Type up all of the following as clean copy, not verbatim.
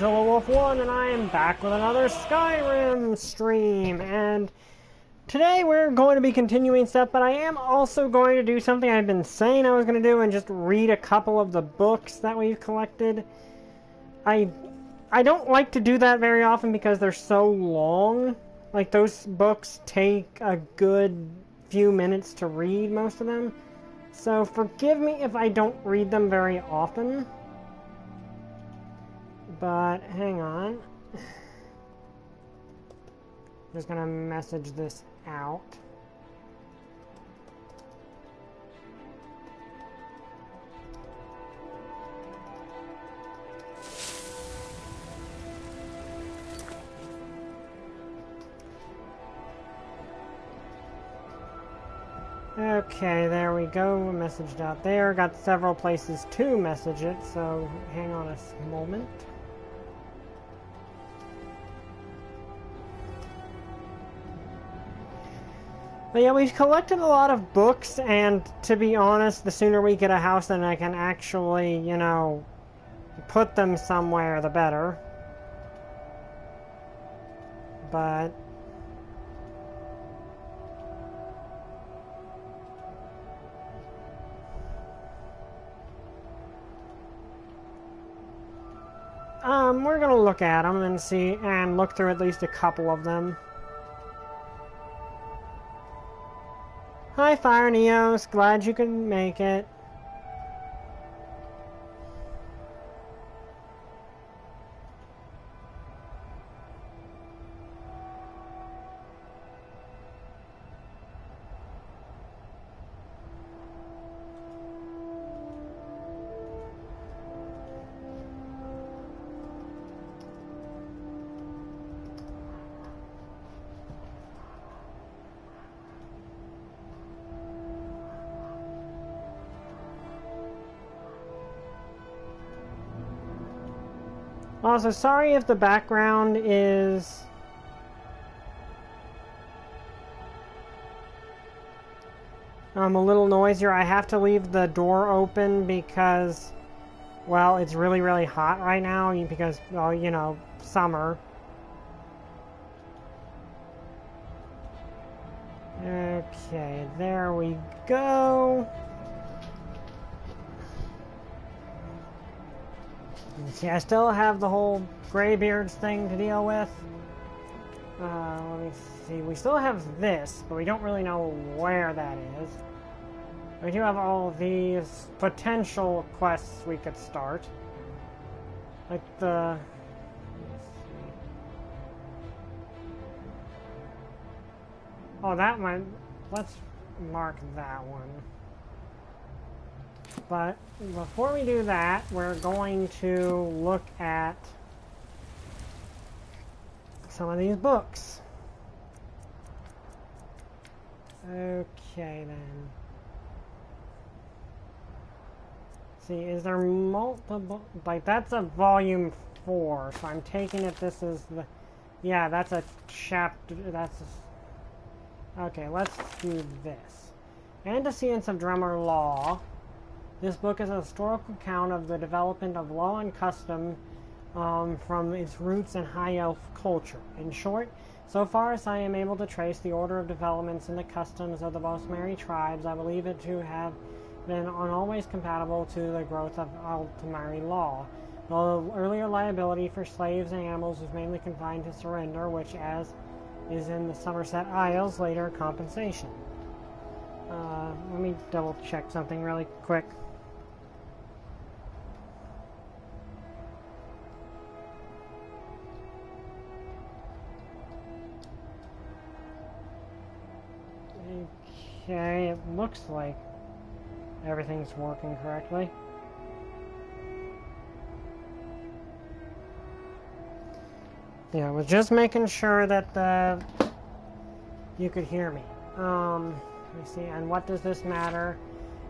Wolf1, and I am back with another Skyrim stream, and today we're going to be continuing stuff, but I am also going to do something I've been saying I was going to do and just read a couple of the books that we've collected. I don't like to do that very often because they're so long. Like, those books take a good few minutes to read, most of them. So forgive me if I don't read them very often. But, hang on. Just gonna message this out. Okay, there we go. Messaged out there. Got several places to message it, so hang on a moment. But yeah, we've collected a lot of books, and to be honest, the sooner we get a house and I can actually, you know, put them somewhere, the better. But we're gonna look at them and see, and look through at least a couple of them. Hi, Fire Neos. Glad you could make it. Also, sorry if the background is a little noisier. I have to leave the door open because, well, it's really, really hot right now because, well, you know, summer. Okay, there we go. See, I still have the whole Greybeards thing to deal with. Let me see. We still have this, but we don't really know where that is. We do have all of these potential quests we could start. Like the... Oh, that one. Let's mark that one. But before we do that, we're going to look at some of these books. Okay, then. See, is there multiple... Like, that's a volume 4, so I'm taking it this is the... Yeah, that's a chapter... That's a... Okay, let's do this. And a Seance of Drummer Law. This book is a historical account of the development of law and custom from its roots in High Elf culture. In short, so far as I am able to trace the order of developments in the customs of the most merry tribes, I believe it to have been always compatible to the growth of ultimary law. Though earlier liability for slaves and animals was mainly confined to surrender, which, as is in the Somerset Isles, later compensation. Let me double check something really quick. Okay, it looks like everything's working correctly. Yeah, I was just making sure that you could hear me. Let me see, and what does this matter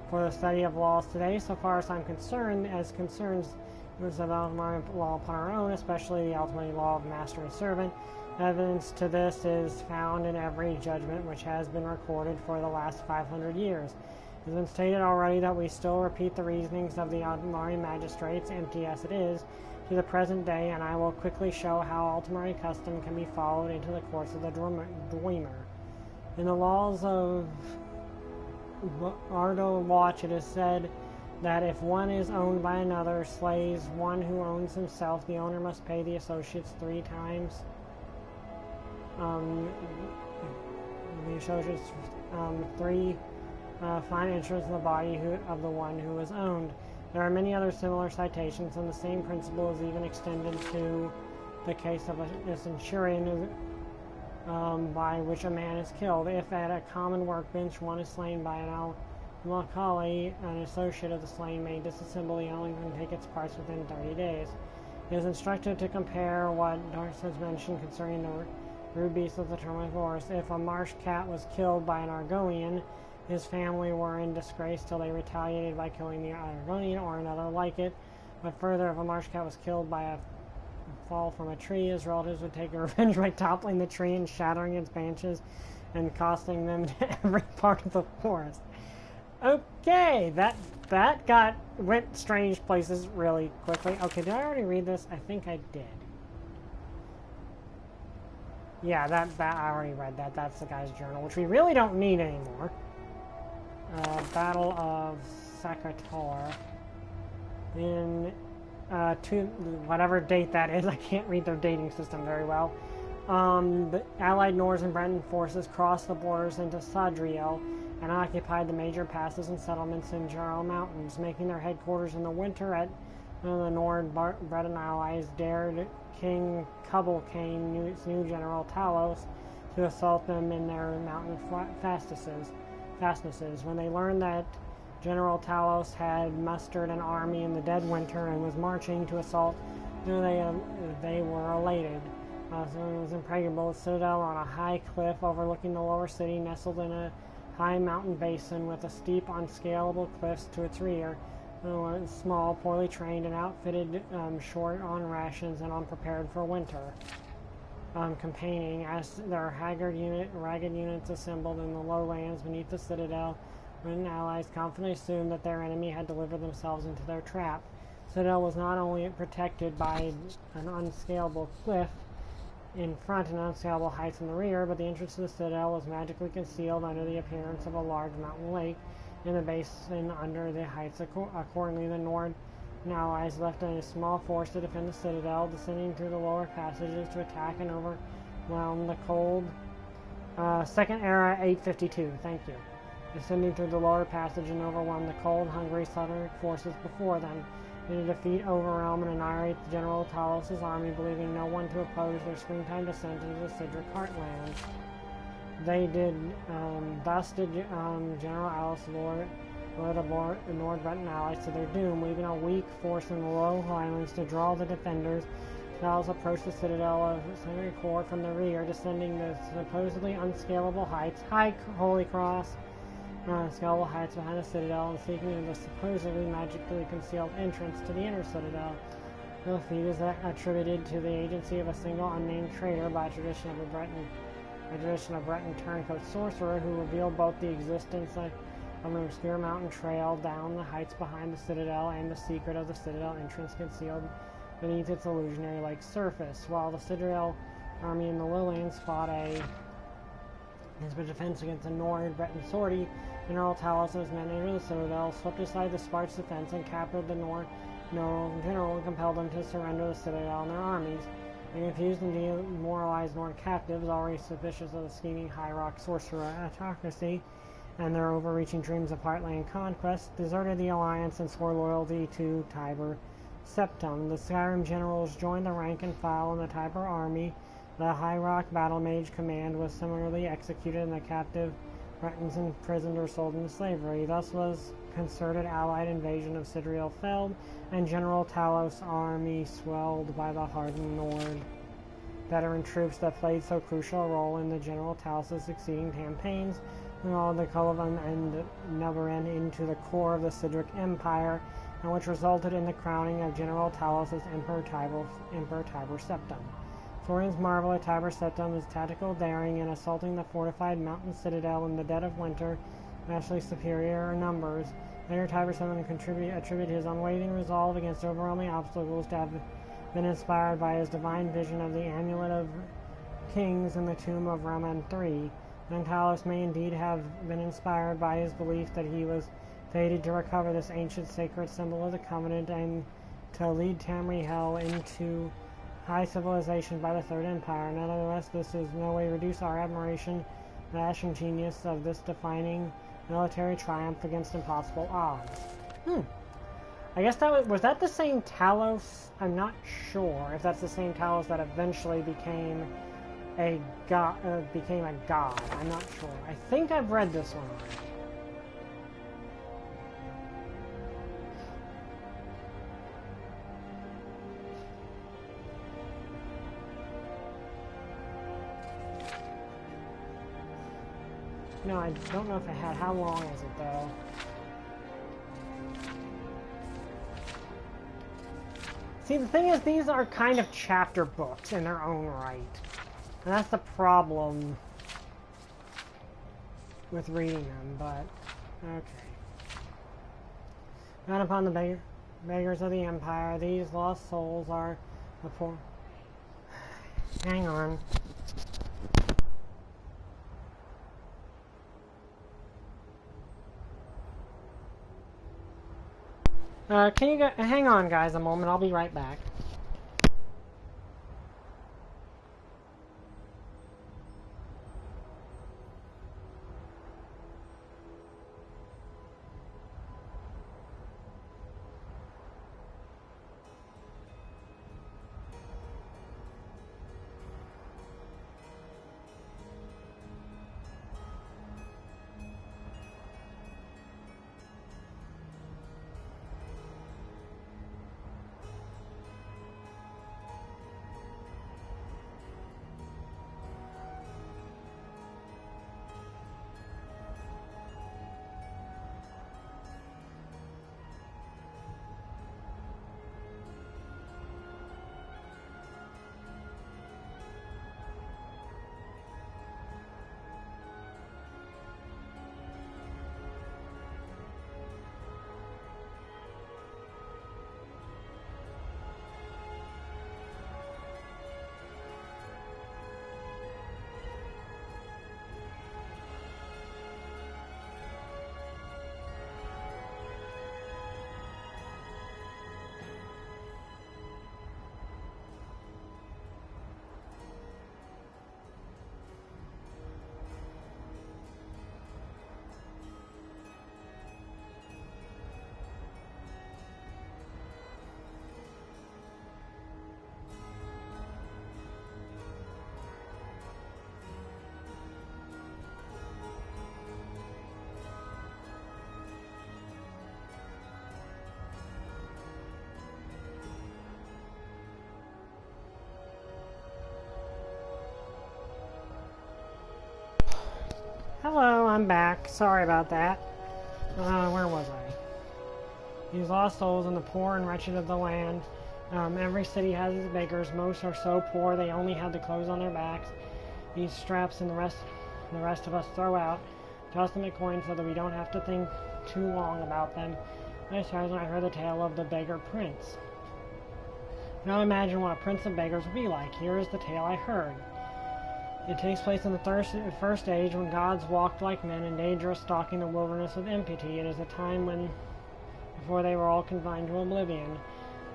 for the study of laws today? So far as I'm concerned, as concerns use of ultimate law upon our own, especially the ultimate law of master and servant, evidence to this is found in every judgment which has been recorded for the last 500 years. It has been stated already that we still repeat the reasonings of the ordinary magistrates, empty as it is, to the present day, and I will quickly show how ultimate custom can be followed into the course of the Dwemer. In the laws of Ardo Watch, it is said that if one is owned by another, slays one who owns himself, the owner must pay the associates 3 times. The associates 3 fine interest in the body of the one who is owned. There are many other similar citations, and the same principle is even extended to the case of a centurion by which a man is killed. If at a common workbench one is slain by an alkali, an associate of the slain may disassemble the element and take its parts within 30 days. It is instructive to compare what Darce has mentioned concerning the rude beasts of the terminal forest. If a marsh cat was killed by an Argonian, his family were in disgrace till they retaliated by killing the Argonian or another like it. But further, if a marsh cat was killed by a fall from a tree, his relatives would take revenge by toppling the tree and shattering its branches and costing them to every part of the forest. Okay, that went strange places really quickly. Okay, did I already read this? I think I did. Yeah, that I already read that. That's the guy's journal, which we really don't need anymore. Battle of Sacrator in whatever date that is. I can't read their dating system very well. The allied Norse and Breton forces crossed the borders into Sadriel and occupied the major passes and settlements in Jarl Mountains, making their headquarters in the winter at the Nord-Breton allies dared King Cubblecane, new General Talos, to assault them in their mountain fastnesses. When they learned that General Talos had mustered an army in the dead winter and was marching to assault, they were elated. So it was impregnable, a citadel on a high cliff overlooking the lower city, nestled in a high mountain basin with a steep, unscalable cliffs to its rear. Small, poorly trained, and outfitted, short on rations and unprepared for winter. Campaigning as their ragged units assembled in the lowlands beneath the citadel, when allies confidently assumed that their enemy had delivered themselves into their trap. Citadel was not only protected by an unscalable cliff in front and unscalable heights in the rear, but the entrance to the citadel was magically concealed under the appearance of a large mountain lake in the basin under the heights. Accordingly, the Nord allies left a small force to defend the citadel, descending through the lower passages to attack and overwhelm the cold. Second era 852, thank you. Descending through the lower passage and overwhelm the cold, hungry southern forces before them. To defeat, overwhelm, and annihilate General Talos' army, believing no one to oppose their springtime descent into the Sidric heartland. Thus did General Alice lure the Nord-Breton allies to their doom, leaving a weak force in the low highlands to draw the defenders. Talos approached the citadel of Sacrator from the rear, descending the supposedly unscalable heights, Holy Cross, unscalable heights behind the citadel, and seeking the supposedly magically concealed entrance to the inner citadel. The feat is attributed to the agency of a single unnamed traitor by tradition of a Breton turncoat sorcerer who revealed both the existence of an obscure mountain trail down the heights behind the citadel and the secret of the citadel entrance concealed beneath its illusionary lake surface. While the citadel army in the lowlands fought a defense against the Nord-Breton sortie, General Talos and his men entered the citadel, swept aside the sparse defense, and captured the Nord general and compelled them to surrender the citadel and their armies. The confused and demoralized Nord captives, already suspicious of the scheming High Rock sorcerer autocracy and their overreaching dreams of heartland conquest, deserted the alliance and swore loyalty to Tiber Septim. The Skyrim generals joined the rank and file in the Tiber army. The High Rock Battle Mage command was similarly executed, and the captive Bretons imprisoned or sold into slavery. Thus was concerted allied invasion of Sidriel felled, and General Talos' army swelled by the hardened Nord veteran troops that played so crucial a role in the General Talos' succeeding campaigns, and all the Colovan and Neverin into the core of the Sidric Empire, and which resulted in the crowning of General Talos as Emperor Tiber Septim. Historians marvel at Tiber Septim's tactical daring in assaulting the fortified mountain citadel in the dead of winter, vastly superior in numbers. Later, Tiber Septim attribute his unwavering resolve against overwhelming obstacles to have been inspired by his divine vision of the Amulet of Kings in the tomb of Raman III. Then Talos may indeed have been inspired by his belief that he was fated to recover this ancient sacred symbol of the Covenant and to lead Tamriel into high civilization by the Third Empire. Nevertheless, this does no way reduce our admiration for the dashing genius of this defining military triumph against impossible odds. I guess that was that the same Talos? I'm not sure if that's the same Talos that eventually became a god. I'm not sure. I think I've read this one already. No, I don't know if I had. How long is it, though? See, the thing is, these are kind of chapter books in their own right. And that's the problem with reading them, but... okay. Not upon the beggars of the Empire, these lost souls are the poor... Hang on. Can you hang on, guys, a moment? I'll be right back. Hello, I'm back. Sorry about that. Where was I? These lost souls and the poor and wretched of the land. Every city has its beggars. Most are so poor they only have the clothes on their backs. These straps and the rest of us throw out. Toss them at coins so that we don't have to think too long about them. I started when I heard the tale of the Beggar Prince. Now imagine what a prince of beggars would be like. Here is the tale I heard. It takes place in the first age, when gods walked like men in dangerous stalking the wilderness of Empty. It is a time before they were all confined to oblivion.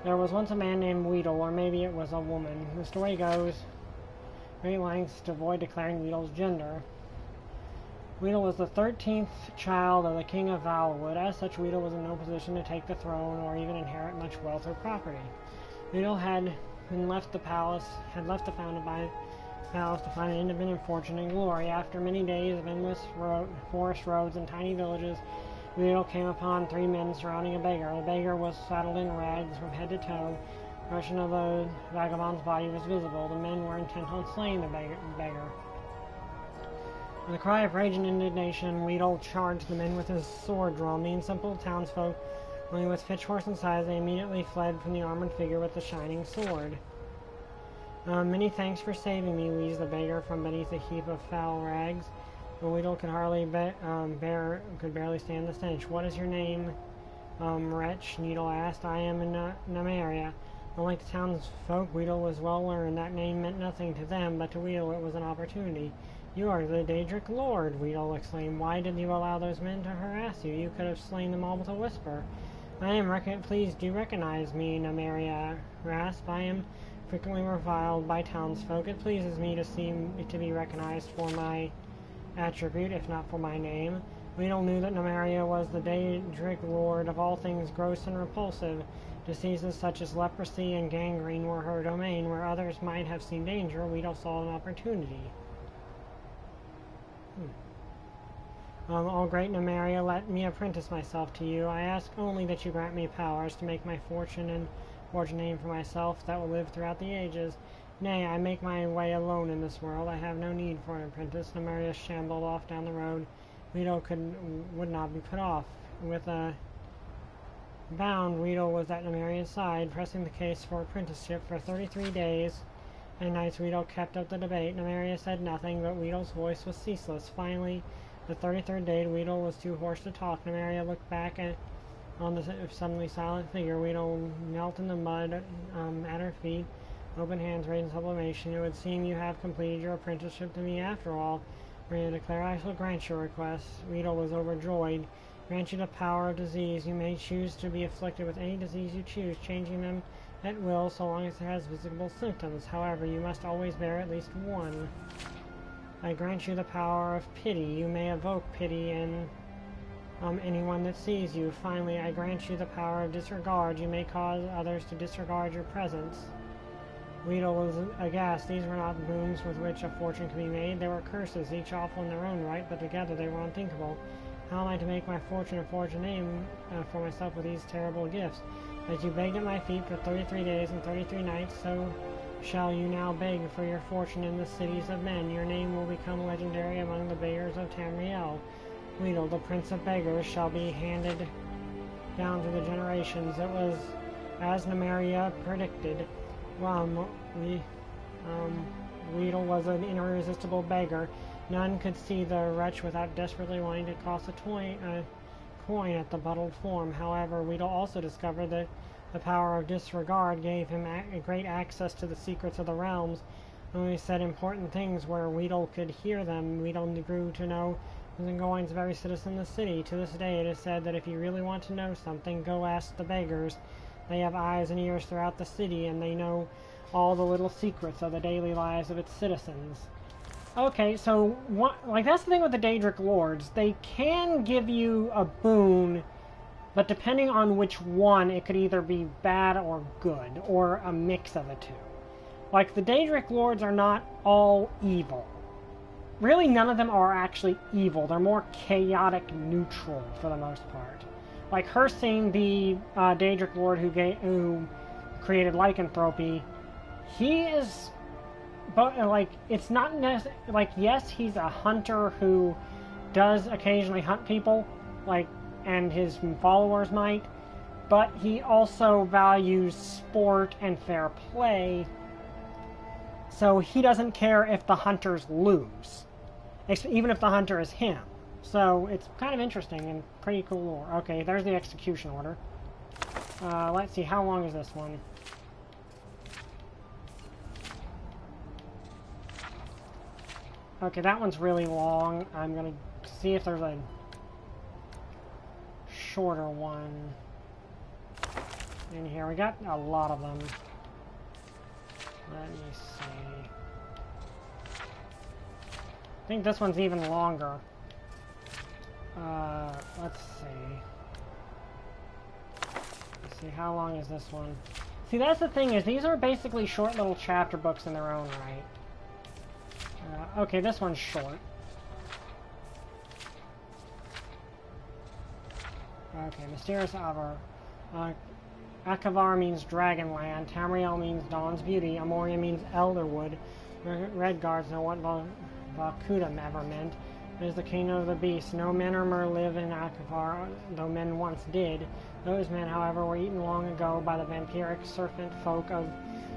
There was once a man named Weedle, or maybe it was a woman. The story goes great lengths to avoid declaring Weedle's gender. Weedle was the 13th child of the king of Valwood. As such, Weedle was in no position to take the throne or even inherit much wealth or property. Weedle had left the palace to find an independent fortune and glory. After many days of endless forest roads and tiny villages, Weedle came upon 3 men surrounding a beggar. The beggar was saddled in rags from head to toe. The expression of the vagabond's body was visible. The men were intent on slaying the beggar. With a cry of rage and indignation, Weedle charged the men with his sword drawn. The simple townsfolk, only with pitchforks and sides, they immediately fled from the armored figure with the shining sword. Many thanks for saving me, wheezed the beggar from beneath a heap of foul rags. But Weedle could hardly could barely stand the stench. What is your name, wretch? Needle asked. I am in Namaria. Unlike the townsfolk, Weedle was well learned. That name meant nothing to them, but to Weedle it was an opportunity. "You are the Daedric Lord," Weedle exclaimed. "Why did you allow those men to harass you? You could have slain them all with a whisper." "I am pleased you recognize me," Numeria rasped. "I am frequently reviled by townsfolk. It pleases me to be recognized for my attribute, if not for my name." Weedle knew that Numeria was the Daedric Lord of all things gross and repulsive. Diseases such as leprosy and gangrene were her domain. Where others might have seen danger, Weedle saw an opportunity. "O great Numeria, let me apprentice myself to you. I ask only that you grant me powers to make my fortune and forge a name for myself that will live throughout the ages. Nay, I make my way alone in this world. I have no need for an apprentice." Numeria shambled off down the road. Weedle would not be put off. With a bound, Weedle was at Numeria's side, pressing the case for apprenticeship. For 33 days and nights, Weedle kept up the debate. Numeria said nothing, but Weedle's voice was ceaseless. Finally, the 33rd day, Weedle was too hoarse to talk. Numeria looked back on the suddenly silent figure. Weedle knelt in the mud at her feet, open hands raised in sublimation. "It would seem you have completed your apprenticeship to me after all," Numeria declared. "I shall grant your request." Weedle was overjoyed. "Grant you the power of disease. You may choose to be afflicted with any disease you choose, changing them at will so long as it has visible symptoms. However, you must always bear at least one. I grant you the power of pity. You may evoke pity in anyone that sees you. Finally, I grant you the power of disregard. You may cause others to disregard your presence." Weedle was aghast. These were not boons with which a fortune could be made. They were curses, each awful in their own right, but together they were unthinkable. "How am I to make my fortune and forge a name for myself with these terrible gifts? As you begged at my feet for 33 days and 33 nights, so shall you now beg for your fortune in the cities of men. Your name will become legendary among the beggars of Tamriel. Weedle, the Prince of Beggars, shall be handed down through the generations." It was as Numeria predicted. Weedle was an irresistible beggar. None could see the wretch without desperately wanting to toss a coin at the bottled form. However, Weedle also discovered that the power of disregard gave him great access to the secrets of the realms. When he said important things where Weedle could hear them, Weedle grew to know the goings of every citizen in the city. To this day, it is said that if you really want to know something, go ask the beggars. They have eyes and ears throughout the city, and they know all the little secrets of the daily lives of its citizens. Okay, so that's the thing with the Daedric Lords. They can give you a boon, but depending on which one, it could either be bad or good, or a mix of the two. Like, the Daedric Lords are not all evil. Really, none of them are actually evil. They're more chaotic neutral, for the most part. Like, Hersing, the Daedric Lord who created lycanthropy, he is... But, like, it's not necessarily... Like, yes, he's a hunter who does occasionally hunt people, like, and his followers might, but he also values sport and fair play, so he doesn't care if the hunters lose, even if the hunter is him. So, it's kind of interesting and pretty cool lore. Okay, there's the execution order. Let's see, how long is this one? Okay, that one's really long. I'm gonna see if there's a shorter one in here. We got a lot of them. Let me see. I think this one's even longer. Let's see. How long is this one? See, that's the thing, is these are basically short little chapter books in their own right. Okay, this one's short. Okay, Mysterious Avar. Akavar means Dragonland. Tamriel means Dawn's Beauty. Amoria means Elderwood. Red Guards know what Valkuda ever meant. It is the kingdom of the beasts. No men or mer live in Akavar, though men once did. Those men, however, were eaten long ago by the vampiric serpent folk of...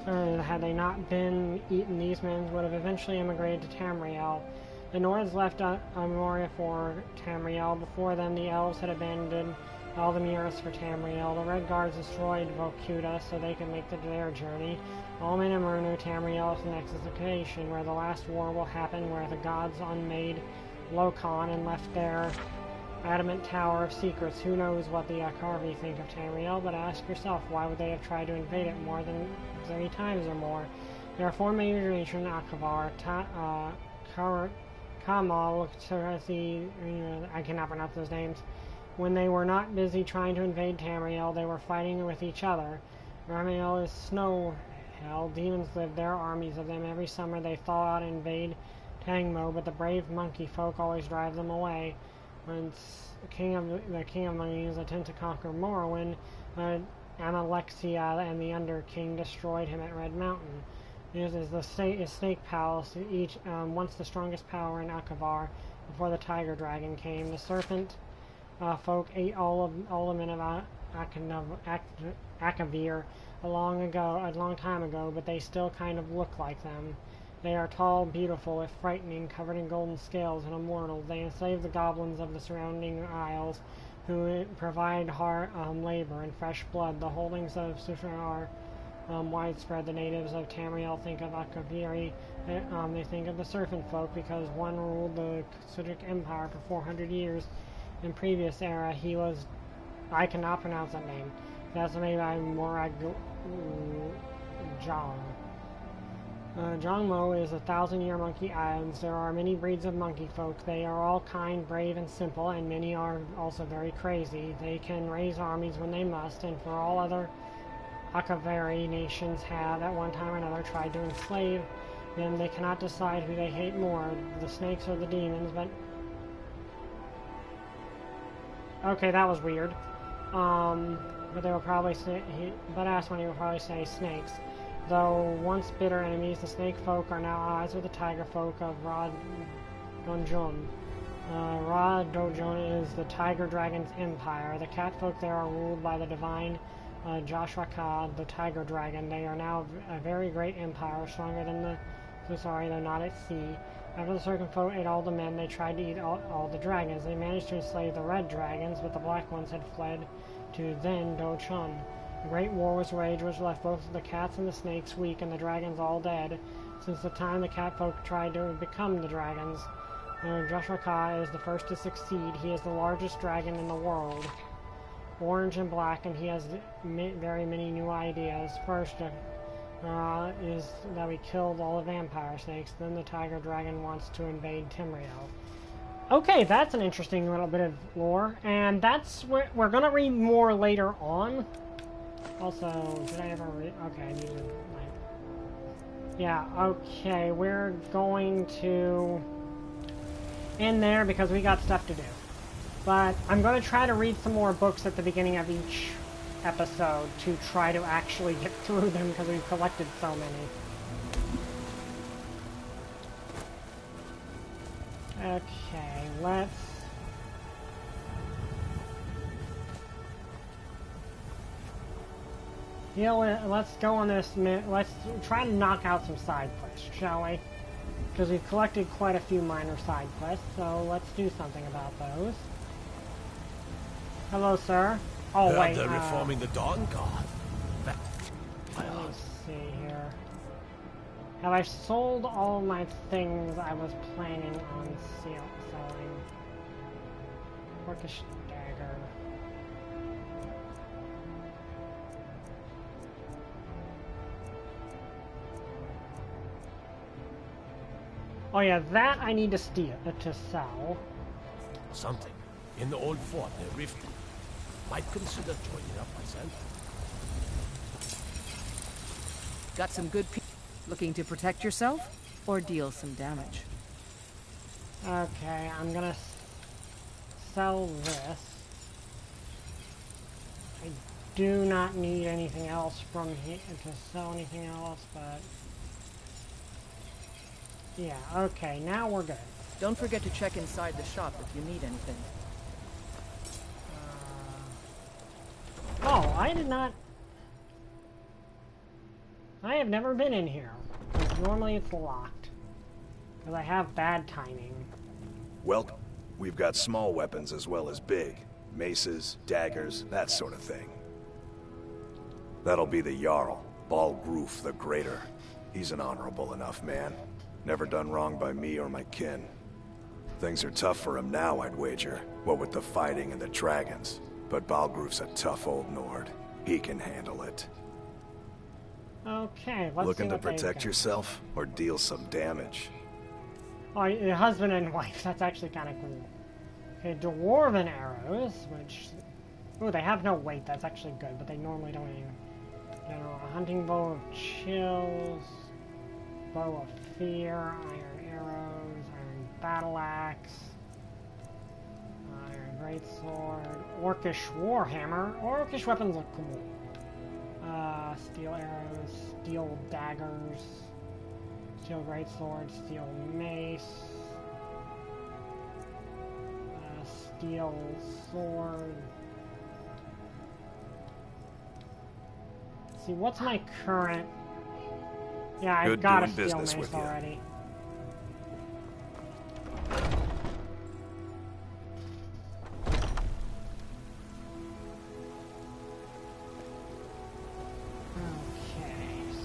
had they not been eaten, these men would have eventually immigrated to Tamriel. The Nords left Amoria for Tamriel. Before them, the elves had abandoned all the mirrors for Tamriel. The Red Guards destroyed Vokuta so they could make their journey. All men in Murnu, Tamriel's next location, where the last war will happen, where the gods unmade Lokon and left their adamant tower of secrets. Who knows what the Akarvi think of Tamriel, but ask yourself, why would they have tried to invade it more than 30 times or more? There are 4 major nations: Akavar, Kamal, Tarathi, I cannot pronounce those names. When they were not busy trying to invade Tamriel, they were fighting with each other. Tamriel is snow hell. Demons live there, armies of them. Every summer they thaw out and invade Tangmo, but the brave monkey folk always drive them away. When the king of monkeys attempt to conquer Morrowind, Amalexia and the Under King destroyed him at Red Mountain. This is the Snake Palace, once the strongest power in Akavar, before the Tiger Dragon came. The Serpent folk ate all the men of Akavir a long time ago, but they still kind of look like them. They are tall, beautiful, if frightening, covered in golden scales, and immortal. They enslave the goblins of the surrounding isles, who provide hard labor and fresh blood. The holdings of Sutra are widespread. The natives of Tamriel think of Akaviri. They think of the Serpent folk, because one ruled the Sutric Empire for 400 years. In previous era, he was... I cannot pronounce that name. That's made by Morag... Jong. Jongmo is a 1,000-year monkey island. There are many breeds of monkey folk. They are all kind, brave, and simple, and many are also very crazy. They can raise armies when they must, and for all other Akavari nations have, at one time or another, tried to enslave them. They cannot decide who they hate more, the snakes or the demons, but... Okay, that was weird. But they will probably say... But Aswani will probably say snakes. Though once bitter enemies, the snake folk are now allies with the tiger folk of Ra Donjon. Ra Donjon is the tiger dragon's empire. The cat folk there are ruled by the divine Joshua Ka, the tiger dragon. They are now a very great empire, stronger than the Susari, though not at sea. After the serpent folk ate all the men, they tried to eat all the dragons. They managed to enslave the red dragons, but the black ones had fled to Zen Do-chun. A great war was waged, which left both the cats and the snakes weak and the dragons all dead. Since the time the cat folk tried to become the dragons, Joshua Ka is the first to succeed. He is the largest dragon in the world, orange and black, and he has very many new ideas. First is that we killed all the vampire snakes. Then the tiger dragon wants to invade Tamriel. Okay, that's an interesting little bit of lore, and that's what we're gonna read more later on. Also, did I ever read? Okay, I need to, like... Yeah, okay, we're going to end there because we got stuff to do. But I'm going to try to read some more books at the beginning of each episode to try to actually get through them because we've collected so many. Okay, let's... You know, let's go on this, let's try to knock out some side quests, shall we? Because we've collected quite a few minor side quests, so let's do something about those. Hello, sir. Oh, wait, they're reforming the Dawn Guard. Let's see here. Have I sold all my things I was planning on selling? Orcish dagger. Oh yeah, that I need to sell. Something. In the old fort near Riften. Might consider joining up myself. Got some good people looking to protect yourself or deal some damage. Okay, I'm gonna sell this. I do not need anything else from here to sell anything else, but... Yeah, okay, now we're good. Don't forget to check inside the shop if you need anything. Oh, I did not... I have never been in here. Normally it's locked. Because I have bad timing. Welcome. We've got small weapons as well as big. maces, daggers, that sort of thing. That'll be the Jarl, Balgruf the Greater. He's an honorable enough man. Never done wrong by me or my kin. Things are tough for him now, I'd wager. What with the fighting and the dragons. But Balgruf's a tough old Nord. He can handle it. Okay, let's Looking see to what they've protect got. yourself or deal some damage? Oh, your husband and wife. That's actually kind of cool. Okay, dwarven arrows, which... Oh, they have no weight. That's actually good, but they normally don't even... General, a hunting bow of chills, bow of fear, iron arrows, iron battle axe, iron greatsword, orcish warhammer. Orcish weapons look cool. Steel arrows, steel daggers, steel greatsword, steel mace, steel sword. See, what's my current... Yeah, I've Good got a doing steel business mace with you. already. Okay,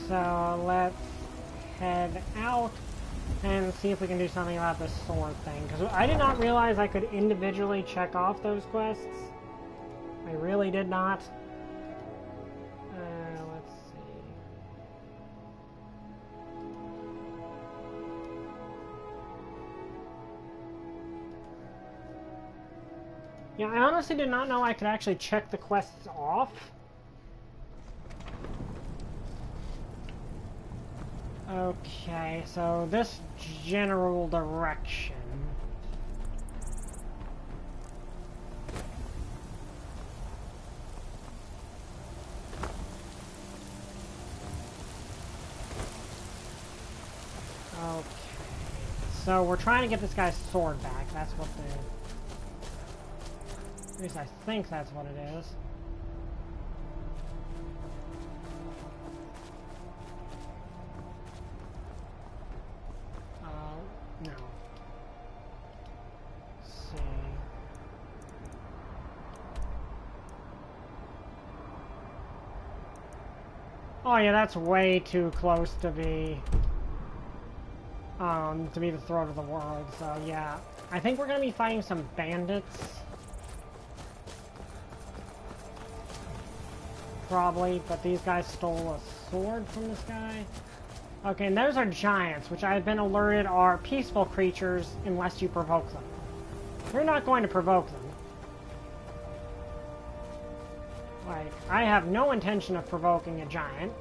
so let's head out and see if we can do something about this sword thing. Because I did not realize I could individually check off those quests. I really did not. Let's see. Yeah, I honestly did not know I could actually check the quests off. Okay, so this general direction. Okay, so we're trying to get this guy's sword back. That's what the... At least I think that's what it is. No. Let's see. Oh yeah, that's way too close to be the throat of the world, so yeah. I think we're gonna be fighting some bandits. Probably, but these guys stole a sword from this guy. Okay, and those are giants, which I've been alerted are peaceful creatures unless you provoke them. We're not going to provoke them. Like, I have no intention of provoking a giant.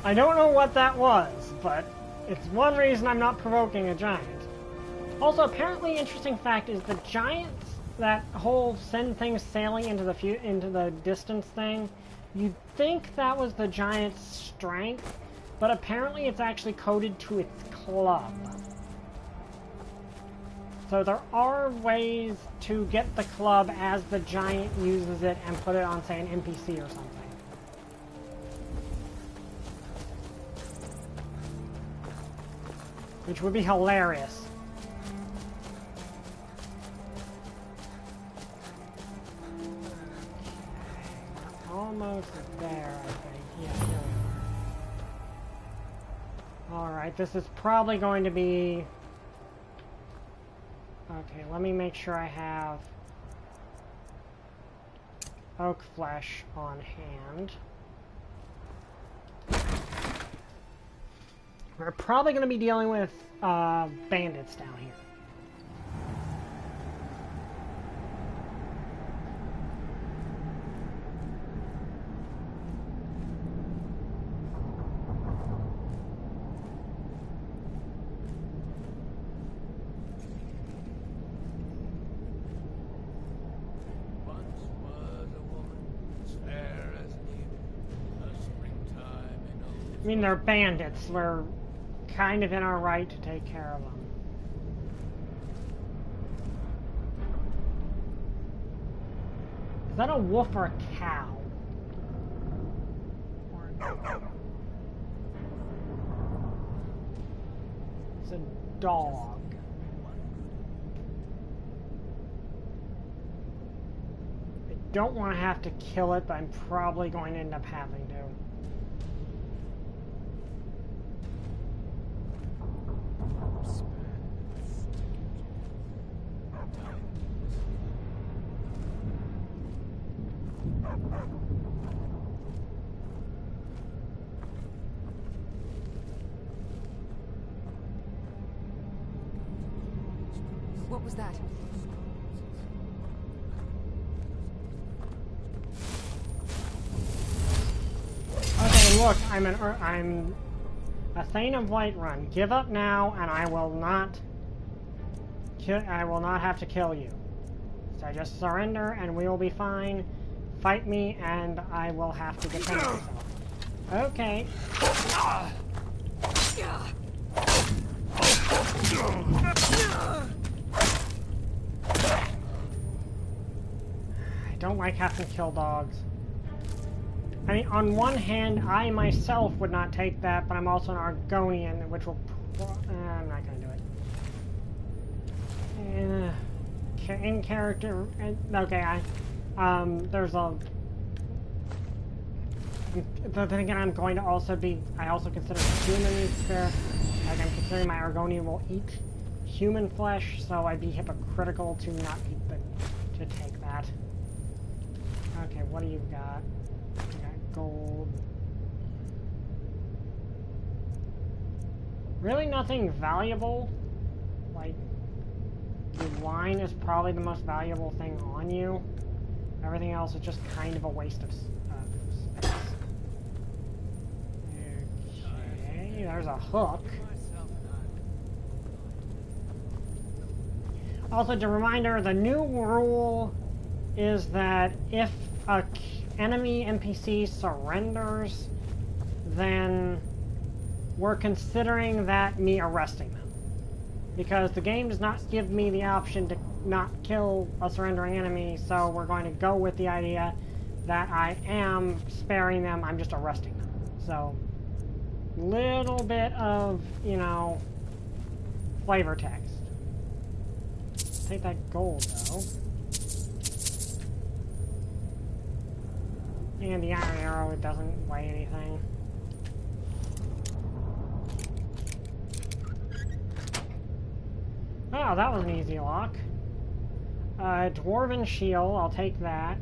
I don't know what that was, but it's one reason I'm not provoking a giant. Also, apparently, interesting fact is the giants, that whole send things sailing into the distance thing, you'd think that was the giant's strength, but apparently it's actually coded to its club. So there are ways to get the club as the giant uses it and put it on, say, an NPC or something. Which would be hilarious. Almost there, I think. Yeah, here we are. Alright, this is probably going to be... Okay, let me make sure I have oak flesh on hand. We're probably going to be dealing with bandits down here. I mean, they're bandits. We're kind of in our right to take care of them. Is that a wolf or a cow? It's a dog. I don't want to have to kill it, but I'm probably going to end up having to. What was that? Okay, look, I'm a Thane of Whiterun. Give up now, and I will not have to kill you. So just surrender, and we will be fine. Fight me, and I will have to defend myself. Okay. I don't like having to kill dogs. I mean, on one hand, I myself would not take that, but I'm also an Argonian, which will... I'm not going to do it. In character... Okay, there's a... But then again, I'm going to also be... I also consider humans there. Like, I'm considering my Argonian will eat human flesh, so I'd be hypocritical to not eat to take that. Okay, what do you got? You got gold. Really nothing valuable. Like, the wine is probably the most valuable thing on you. Everything else is just kind of a waste of space. Okay, there's a hook. Also, the reminder, the new rule is that if an enemy NPC surrenders, then we're considering that me arresting them. Because the game does not give me the option to not kill a surrendering enemy, so we're going to go with the idea that I am sparing them, I'm just arresting them. So, little bit of, you know, flavor text. Take that gold, though. And the iron arrow, it doesn't weigh anything. Oh, that was an easy lock. Dwarven shield, I'll take that.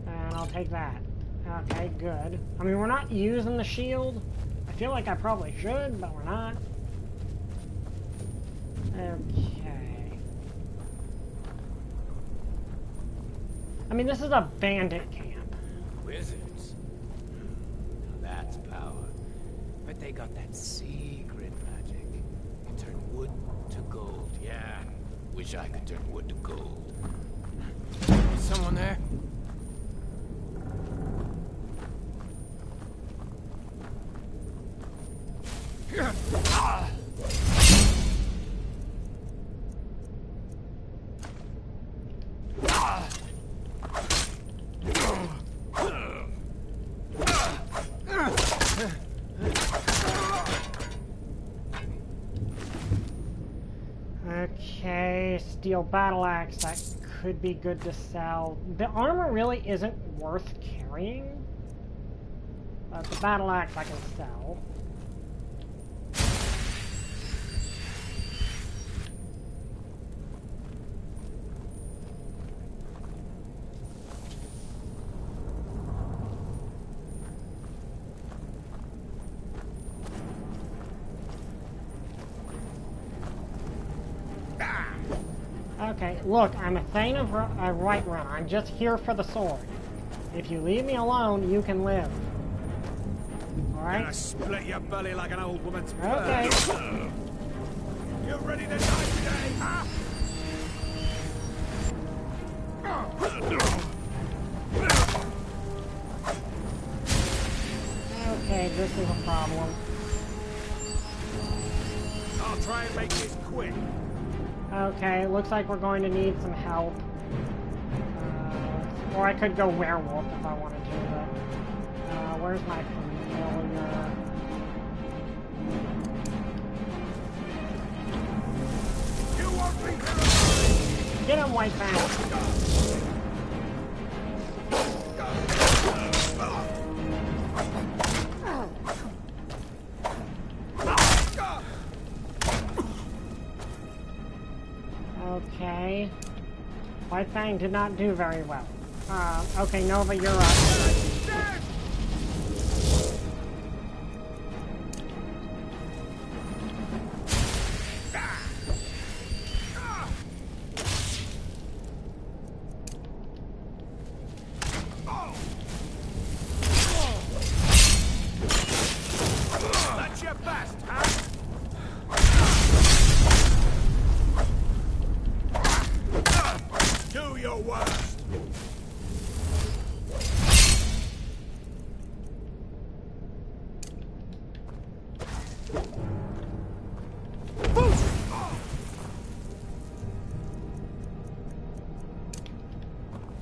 And I'll take that. Okay, good. I mean, we're not using the shield. I feel like I probably should, but we're not. Okay. I mean, this is a bandit camp. Wizards. Now that's power. But they got that secret magic. You turn wood to gold. Yeah. Wish I could turn wood to gold. Is someone there? Okay, steel battle axe, that could be good to sell. The armor really isn't worth carrying. But the battle axe I can sell. Okay, look, I'm a Thane of Whiterun. I'm just here for the sword. If you leave me alone, you can live. Alright? Gonna split your belly like an old woman's Okay. You ready to die today, huh? Okay, this is a problem. I'll try and make this quick. Okay, looks like we're going to need some help. Or I could go werewolf if I wanted to, but... where's my familiar? Get him, White Fang. Okay. White Fang did not do very well. Okay, Nova, you're up.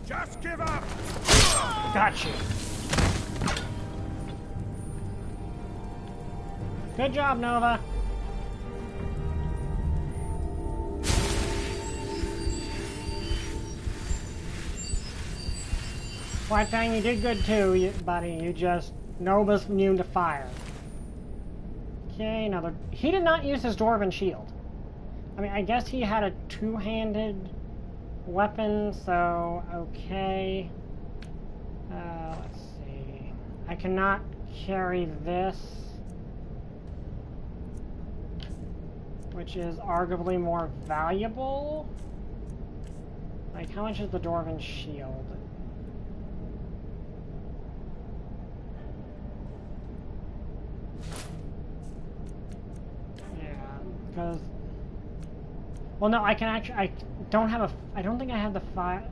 Just give up! Got you. Good job, Nova. White Fang, you did good too, buddy. You just... Nova's immune to fire. Okay, another... He did not use his Dwarven shield. I mean, I guess he had a two-handed weapon, so... Okay. Let's see... I cannot carry this, which is arguably more valuable. Like, how much is the Dwarven shield? Yeah, because... Well, no, I can actually... I don't have a... I don't think I have the fire...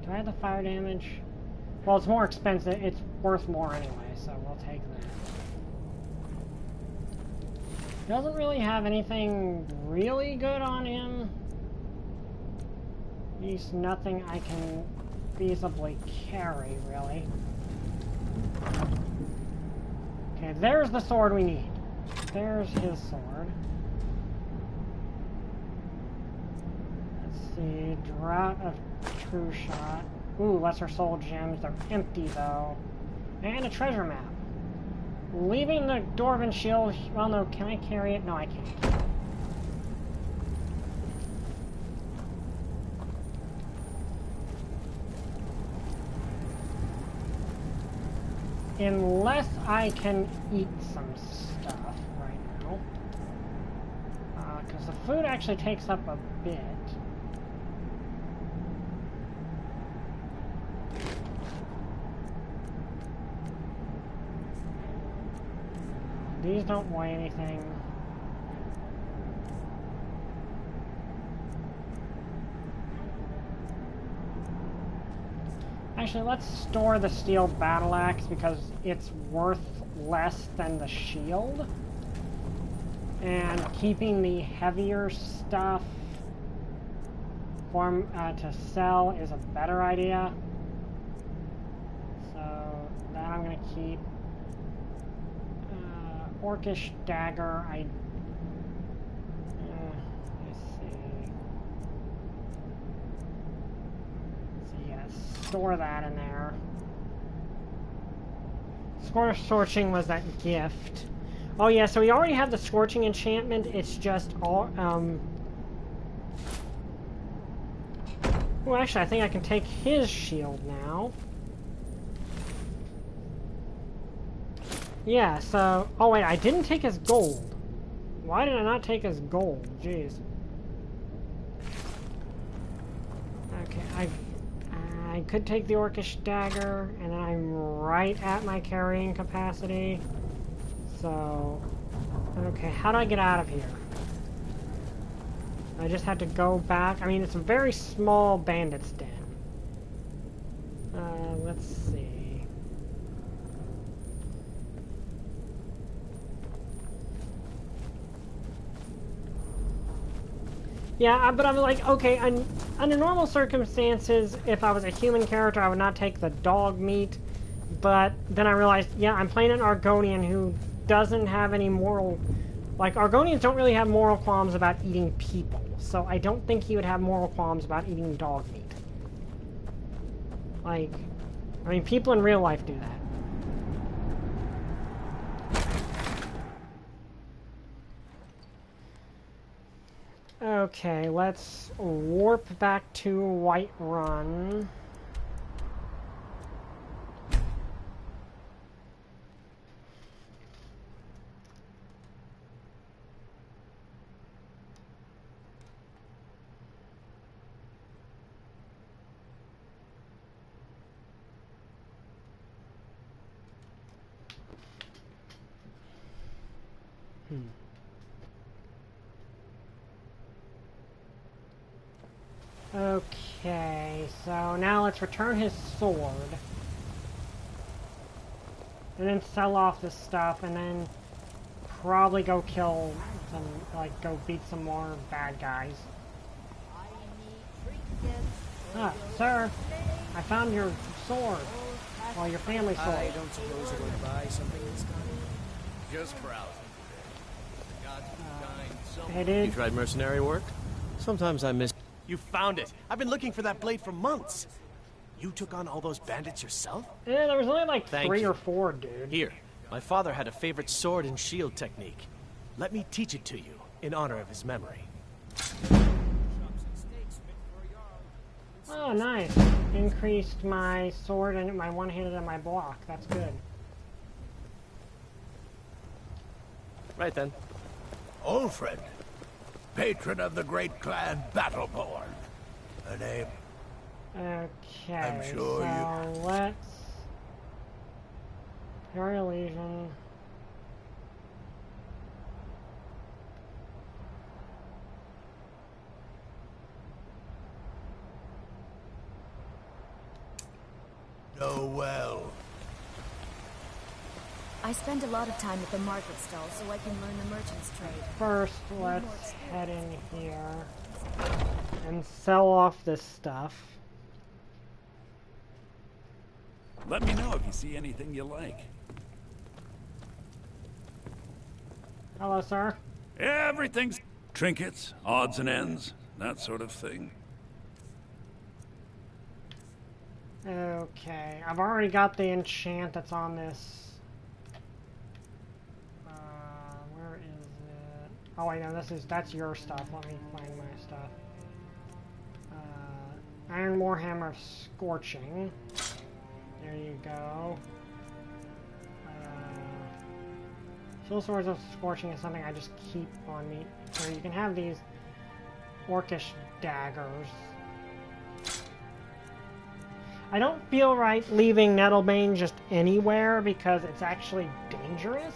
Do I have the fire damage? Well, it's more expensive. It's worth more anyway, so we'll take that. Doesn't really have anything really good on him. At least nothing I can feasibly carry, really. Okay, there's the sword we need. There's his sword. Let's see, Drought of True Shot. Ooh, Lesser Soul Gems. They're empty, though. And a treasure map. Leaving the Dwarven shield... Well, no, can I carry it? No, I can't. Unless I can eat some stuff right now. Because the food actually takes up a bit. These don't weigh anything. Actually, let's store the steel battle axe because it's worth less than the shield. And keeping the heavier stuff for to sell is a better idea. So that I'm going to keep. Orcish dagger, let's see. So yeah, store that in there. Scorching was that gift. Oh yeah, so we already have the Scorching enchantment, it's just all, well, actually, I think I can take his shield now. Yeah, so... Oh, wait, I didn't take his gold. Why did I not take his gold? Jeez. Okay, I could take the Orcish dagger, and then I'm right at my carrying capacity. So... Okay, how do I get out of here? I just had to go back. I mean, it's a very small bandit's den. Let's see. Yeah, but I'm like, okay, under normal circumstances, if I was a human character, I would not take the dog meat. But then I realized, yeah, I'm playing an Argonian who doesn't have any moral... Like, Argonians don't really have moral qualms about eating people. so I don't think he would have moral qualms about eating dog meat. Like, I mean, people in real life do that. Okay, let's warp back to Whiterun. Okay, so now let's return his sword. And then sell off this stuff, and then probably go kill some, like, go beat some more bad guys. Ah, sir, I found your sword. Well, your family sword. I don't suppose you're going to buy something this time? Just browsing. It is. You tried mercenary work? Sometimes I miss... You found it! I've been looking for that blade for months! You took on all those bandits yourself? Yeah, there was only like Thank 3 you. or 4, dude. Here, my father had a favorite sword and shield technique. Let me teach it to you, in honor of his memory. Oh, nice. Increased my sword and my one-handed and my block. That's good. Right then. Ulfred, patron of the great clan Battleborn. A name. Okay, I'm sure so let's... Imperial Legion. Know well. I spend a lot of time at the market stall so I can learn the merchant's trade. First, let's head in here and sell off this stuff. Let me know if you see anything you like. Hello, sir. Everything's trinkets, odds and ends, that sort of thing. Okay, I've already got the enchant that's on this. Where is it? Oh, wait, no, that's your stuff. Let me find my stuff. Iron Warhammer of Scorching. There you go. Shield Swords of Scorching is something I just keep on me. So you can have these orcish daggers. I don't feel right leaving Nettlebane just anywhere because it's actually dangerous.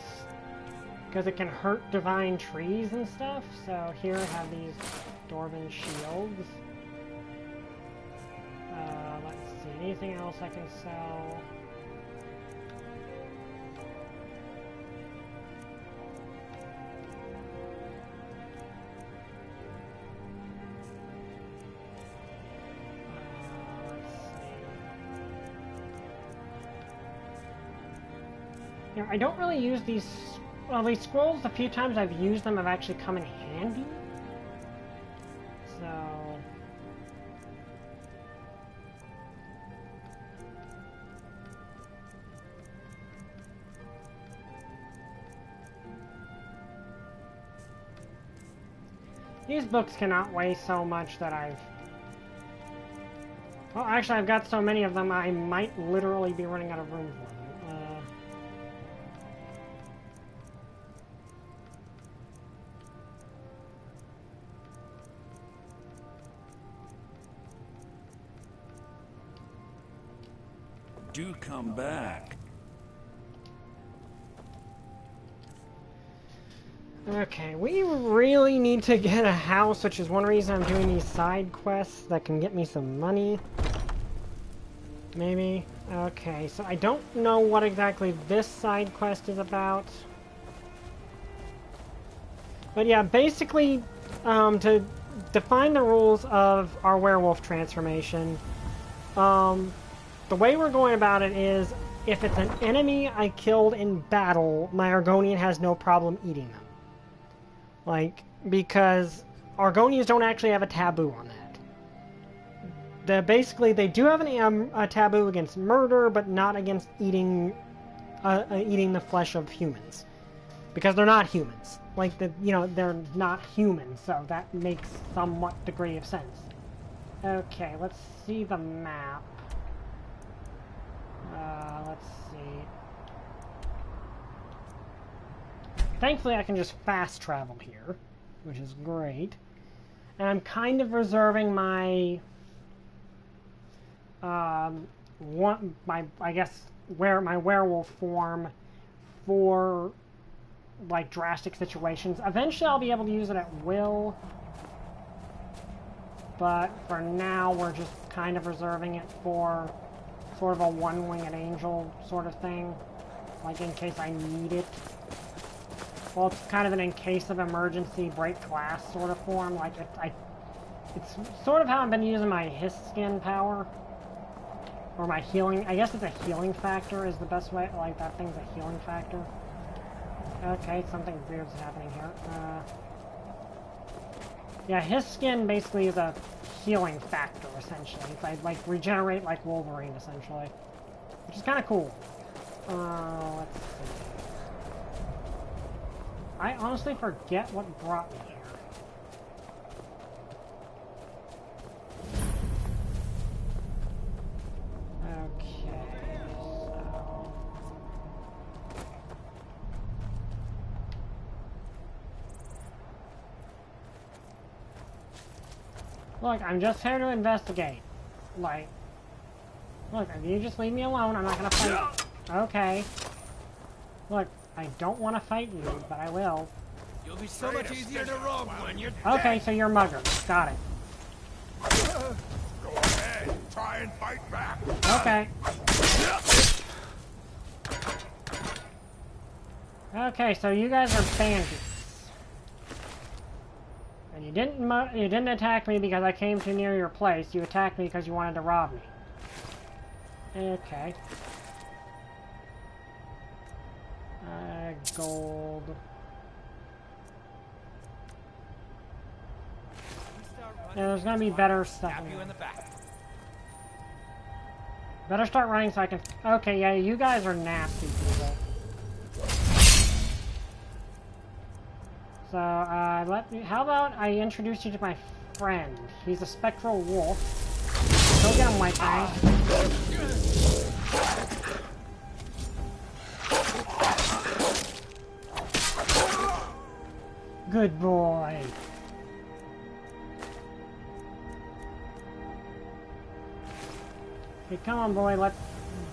Because it can hurt divine trees and stuff. So here I have these Dwarven shields. Let's see, anything else I can sell? Yeah, I don't really use these. Well, these scrolls, the few times I've used them have actually come in handy. So. These books cannot weigh so much that I've... Well, actually, I've got so many of them, I might literally be running out of room for them. Do come back. Okay, we really need to get a house, which is one reason I'm doing these side quests that can get me some money. Maybe. Okay, so I don't know what exactly this side quest is about. But yeah, basically, to define the rules of our werewolf transformation, the way we're going about it is, if it's an enemy I killed in battle, my Argonian has no problem eating them. Like, because Argonians don't actually have a taboo on that. Basically, they do have a taboo against murder, but not against eating the flesh of humans, because they're not humans. Like they're not human, so that makes somewhat degree of sense. Okay, let's see the map. Let's see. Thankfully, I can just fast travel here, which is great. And I'm kind of reserving my my werewolf form for like drastic situations. Eventually I'll be able to use it at will, but for now we're just kind of reserving it for sort of a one-winged angel sort of thing, like in case I need it. Well, it's kind of an in case of emergency break glass sort of form. Like it's sort of how I've been using my hiss skin power. Or my healing, I guess it's a healing factor is the best way, like that thing's a healing factor. Okay, something weird's happening here. Yeah, his skin basically is a healing factor, essentially. It's like regenerate like Wolverine, essentially. Which is kind of cool. Let's see. I honestly forget what brought me here. Look, I'm just here to investigate. Like, look, if you just leave me alone, I'm not gonna fight you. Okay. Look, I don't want to fight you, but I will. You'll be so much easier to rob when you're okay, so you're Mugger. Got it. Go ahead, try and fight back. Okay. Okay, so you guys are bandits. And you didn't attack me because I came too near your place. You attacked me because you wanted to rob me. Okay. Gold. Yeah, there's gonna be better stuff in there. Better start running so I can... Okay, yeah, you guys are nasty people. So, how about I introduce you to my friend? He's a spectral wolf. Go get him, white guy. Good boy. Okay, come on, boy. Let's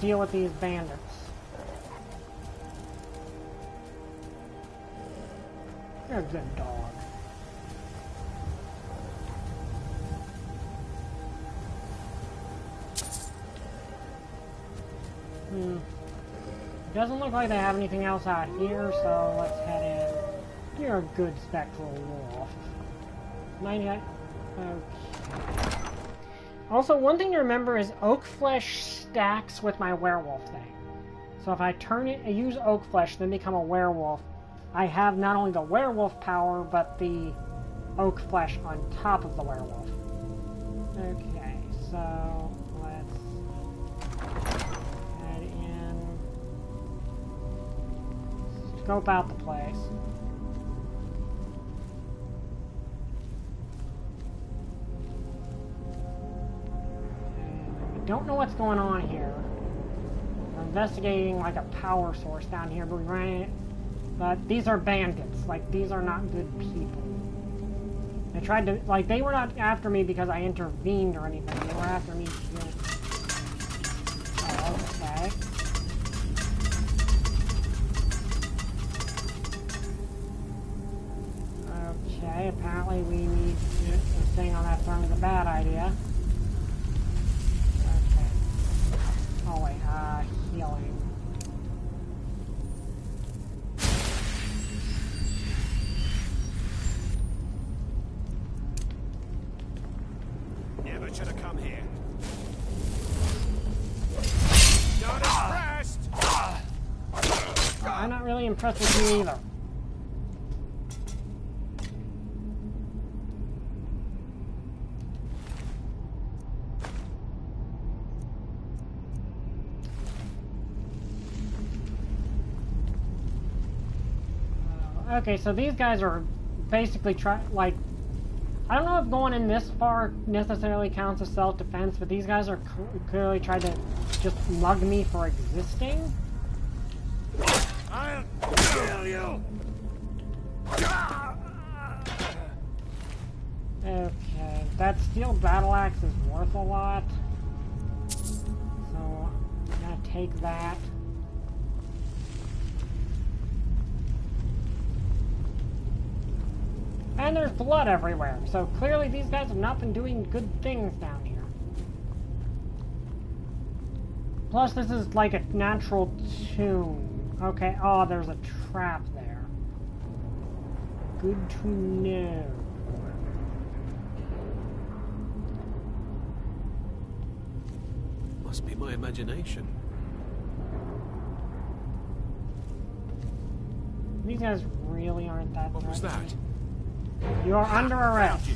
deal with these bandits. You're a good dog. Doesn't look like they have anything else out here, so let's head in. You're a good spectral wolf. 98. Okay. Also, one thing to remember is oak flesh stacks with my werewolf thing. So if I use oak flesh, then become a werewolf, I have not only the werewolf power, but the oak flesh on top of the werewolf. Okay, so let's head in. Scope out the place. I don't know what's going on here. We're investigating like a power source down here, but we ran it. But these are bandits. Like, these are not good people. They tried to, like, they were not after me because I intervened or anything. They were after me. Oh, okay. Okay, apparently we need to, staying on that throne is a bad idea. Okay. Oh wait, healing. Never should have come here. Not impressed. I'm not really impressed with you either. Okay, so these guys are basically like, I don't know if going in this far necessarily counts as self-defense, but these guys are clearly trying to just mug me for existing. I'll kill you! Okay, that steel battle axe is worth a lot. So, I'm gonna take that. And there's blood everywhere, so clearly these guys have not been doing good things down here. Plus, this is like a natural tomb. Okay, oh, there's a trap there. Good to know. Must be my imagination. These guys really aren't that What was threatening. that? You are under arrest.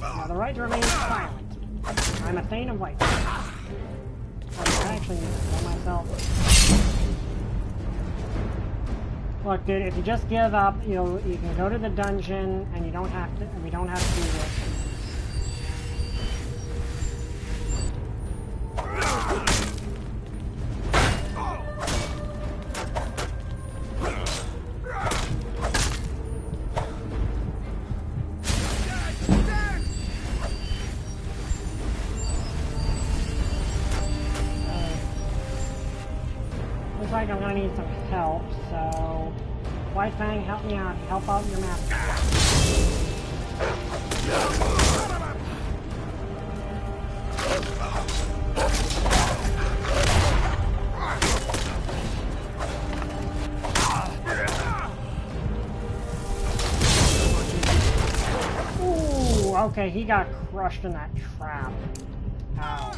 Now, the right to remain silent. I'm a Thane of Light. I actually need to kill myself. Look, dude, if you just give up, you can go to the dungeon, and you don't have to. And we don't have to do this. Looks like I'm gonna need some help, so White Fang, help me out. Help out your master. Ooh, okay, he got crushed in that trap. Ow.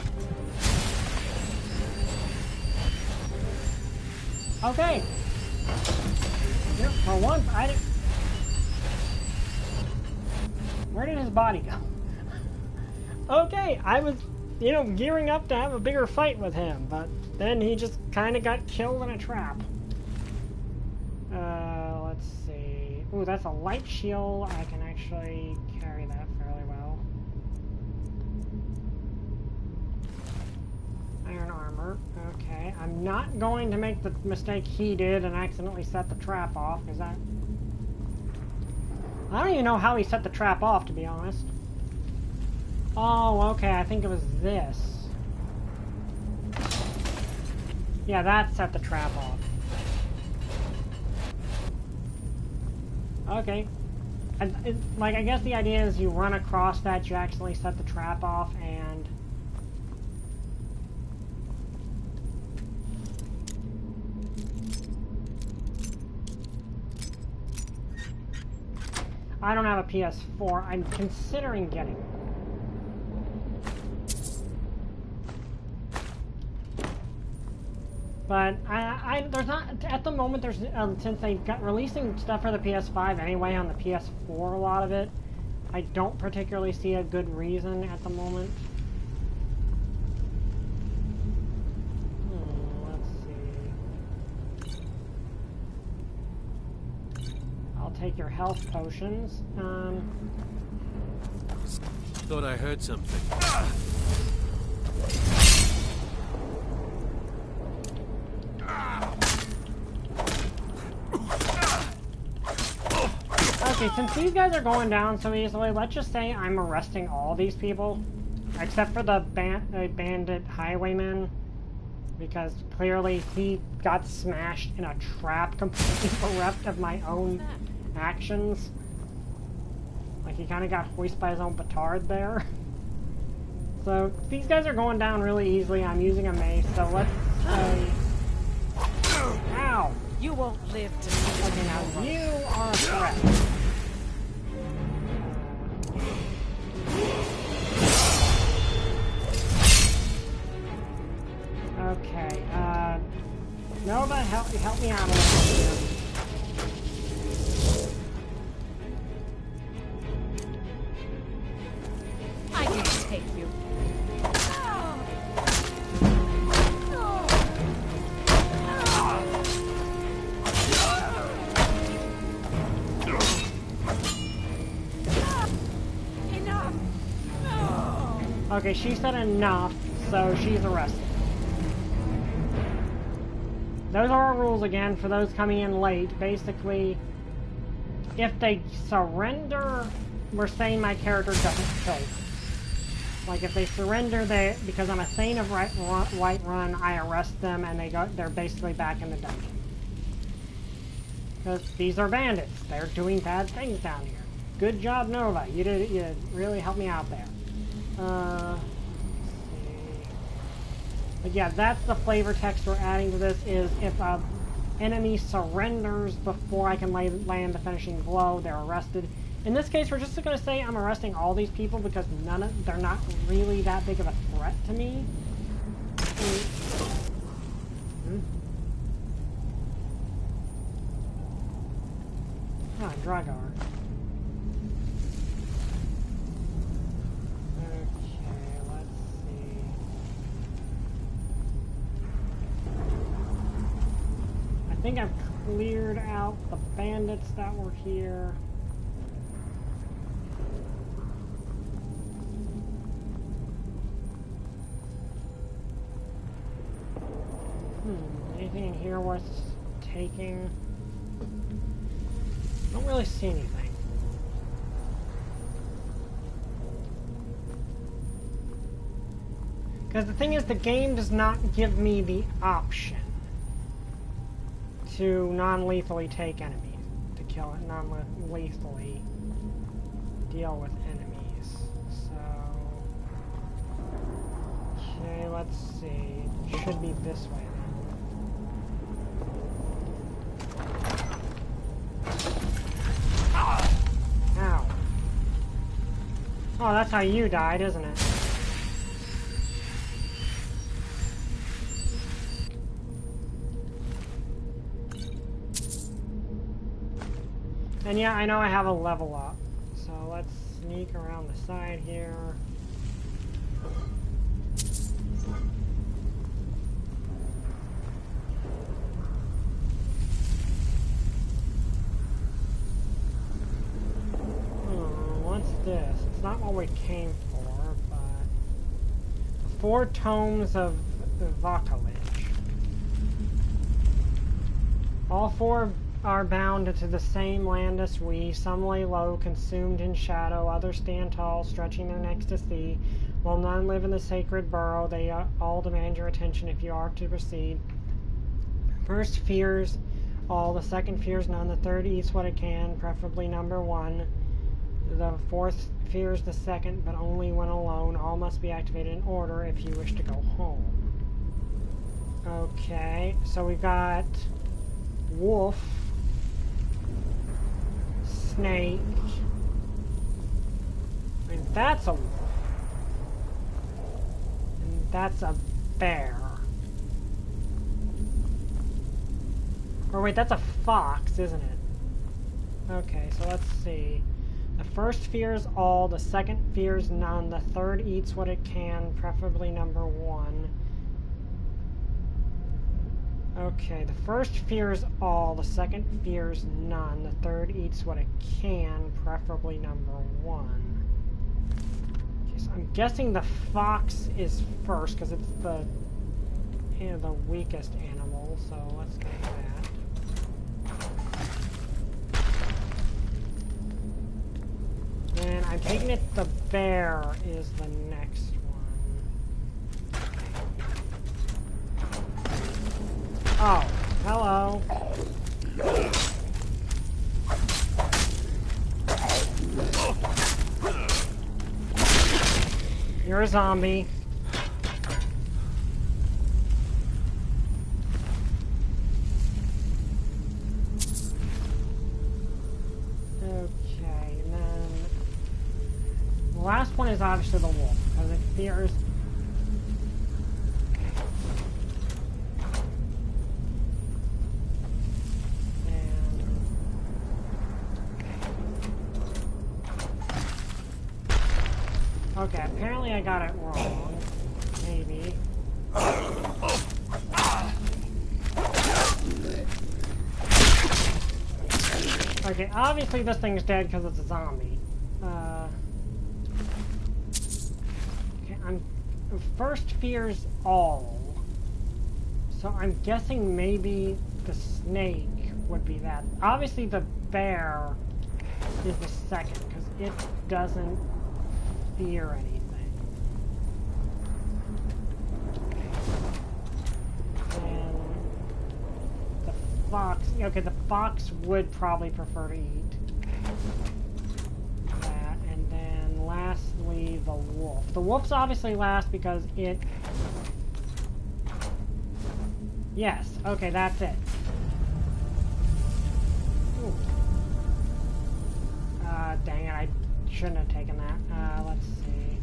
Okay. Here, for once, I didn't... Where did his body go? Okay, I was, gearing up to have a bigger fight with him, but then he just kind of got killed in a trap. Let's see. Ooh, that's a light shield. I can actually carry that fairly well. Iron armor. Okay, I'm not going to make the mistake he did and accidentally set the trap off, because that... I don't even know how he set the trap off, to be honest. Oh, okay, I think it was this. Yeah, that set the trap off. Okay. I guess the idea is you run across that, you accidentally set the trap off, and... I don't have a PS4. I'm considering getting it. But there's not at the moment. There's since they got releasing stuff for the PS5 anyway on the PS4, a lot of it. I don't particularly see a good reason at the moment. Let's see. I'll take your health potions. Thought I heard something. Okay, since these guys are going down so easily, let's just say I'm arresting all these people, except for the bandit highwayman, because clearly he got smashed in a trap, completely bereft of my own actions. Like, he kind of got hoisted by his own petard there. So, these guys are going down really easily. I'm using a mace, so let's say... Ow! You won't live to see. Okay, now you are a threat. Okay, Nova, help me out a little bit here. I didn't take you. Okay, she said enough, so she's arrested. Those are our rules again for those coming in late. Basically, if they surrender, we're saying my character doesn't kill them. Like if they surrender, because I'm a Thane of Whiterun, I arrest them and they're basically back in the dungeon. Because these are bandits. They're doing bad things down here. Good job, Nova. You really helped me out there. Let's see. But yeah, that's the flavor text we're adding to this, is if an enemy surrenders before I can land the finishing blow, they're arrested. In this case, we're just going to say I'm arresting all these people because they're not really that big of a threat to me. Ah, Dragar. Okay, let's see. I think I've cleared out the bandits that were here. Anything in here worth taking? Don't really see anything. Because the thing is, the game does not give me the option to non-lethally take enemies, to kill it, non-lethally deal with enemies. So, okay, let's see. It should be this way then. Ow. Oh, that's how you died, isn't it? And yeah, I know I have a level up. So let's sneak around the side here. What's this? It's not what we came for, but 4 tomes of Vokalage. All 4 are bound to the same land as we. Some lay low, consumed in shadow. Others stand tall, stretching their necks to see. While none live in the sacred burrow, they all demand your attention if you are to proceed. First fears all, the second fears none, the third eats what it can, preferably number 1. The fourth fears the second, but only when alone. All must be activated in order if you wish to go home. Okay, so we've got wolf, snake, and that's a wolf, and that's a bear. Or wait, that's a fox, isn't it? Okay, so let's see. The first fears all, the second fears none, the third eats what it can, preferably number 1. Okay, the first fears all, the second fears none, the third eats what it can, preferably number 1. Okay, so I'm guessing the fox is first, because it's the weakest animal, so let's get that. And I'm taking it the bear is the next one. Oh, hello. You're a zombie. The last one is obviously the wolf, because it fears... Okay, apparently I got it wrong. Maybe. Okay, obviously this thing's dead because it's a zombie. I'm first fears all. So I'm guessing maybe the snake would be that. Obviously the bear is the second, because it doesn't fear anything. And the fox, okay, the fox would probably prefer to eat that. And then lastly, the wolf. The wolf's obviously last because it... Yes, okay, that's it. Ooh. Dang it, I shouldn't have taken that. Let's see.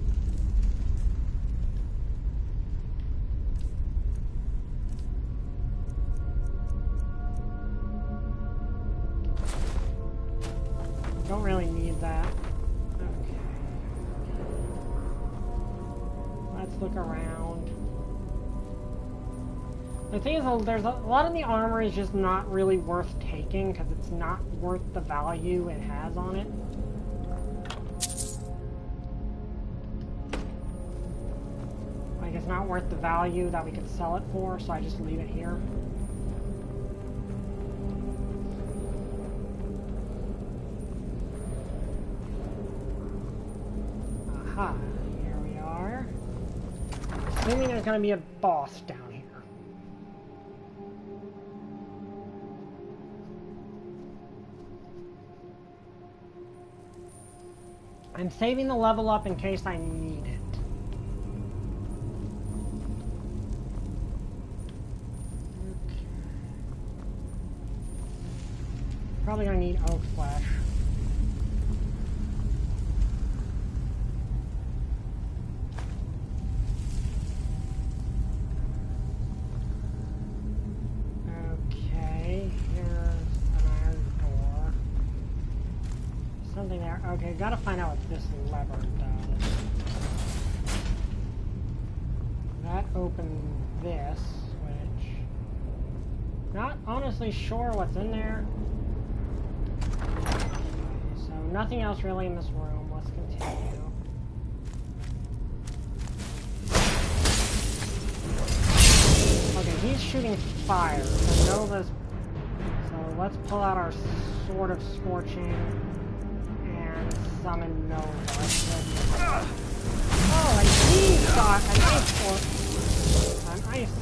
Don't really need that. Okay. Let's look around. The thing is, there's a lot of the armor is just not really worth taking because it's not worth the value it has on it. Like, it's not worth the value that we could sell it for, so I just leave it here. Aha, here we are. Assuming there's going to be a boss down here. I'm saving the level up in case I need it. Okay. Probably gonna need oak flesh. Okay, here's an iron door. Something there. Okay, gotta find out what this lever does. That opened this, which... Not honestly sure what's in there. Okay, so nothing else really in this room. Let's continue. Okay, he's shooting fire, so Nova's... So let's pull out our Sword of Scorching. Summon Nova. Oh, and he's got an ice force. An ice.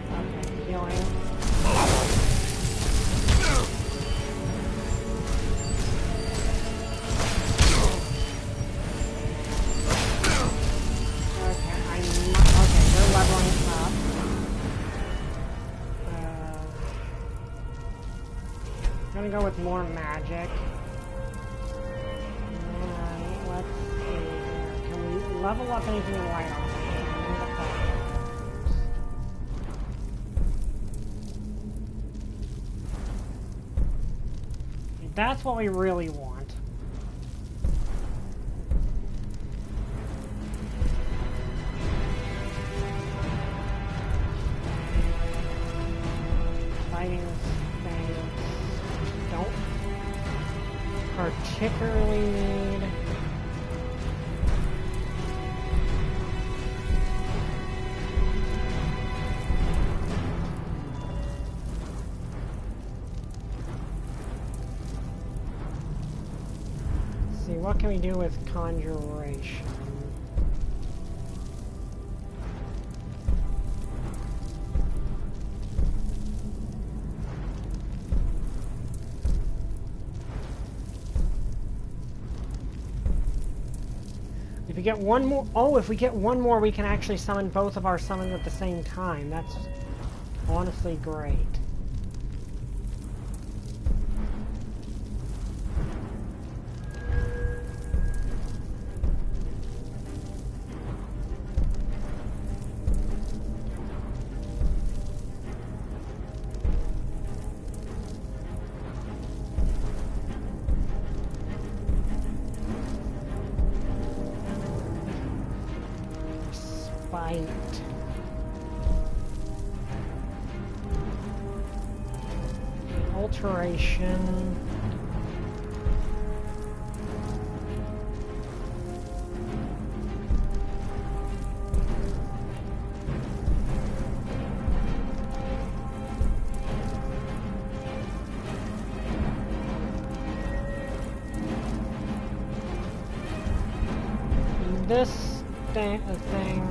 Okay, healing. I'm gonna go with more magic. And let's see here. Can we level up anything in light on? That's what we really want. Fighting things don't particularly need. Let's see, what can we do with conjuration? If we get one more, oh, if we get one more, we can actually summon both of our summons at the same time. That's honestly great. fight. Alteration. This thing, I think.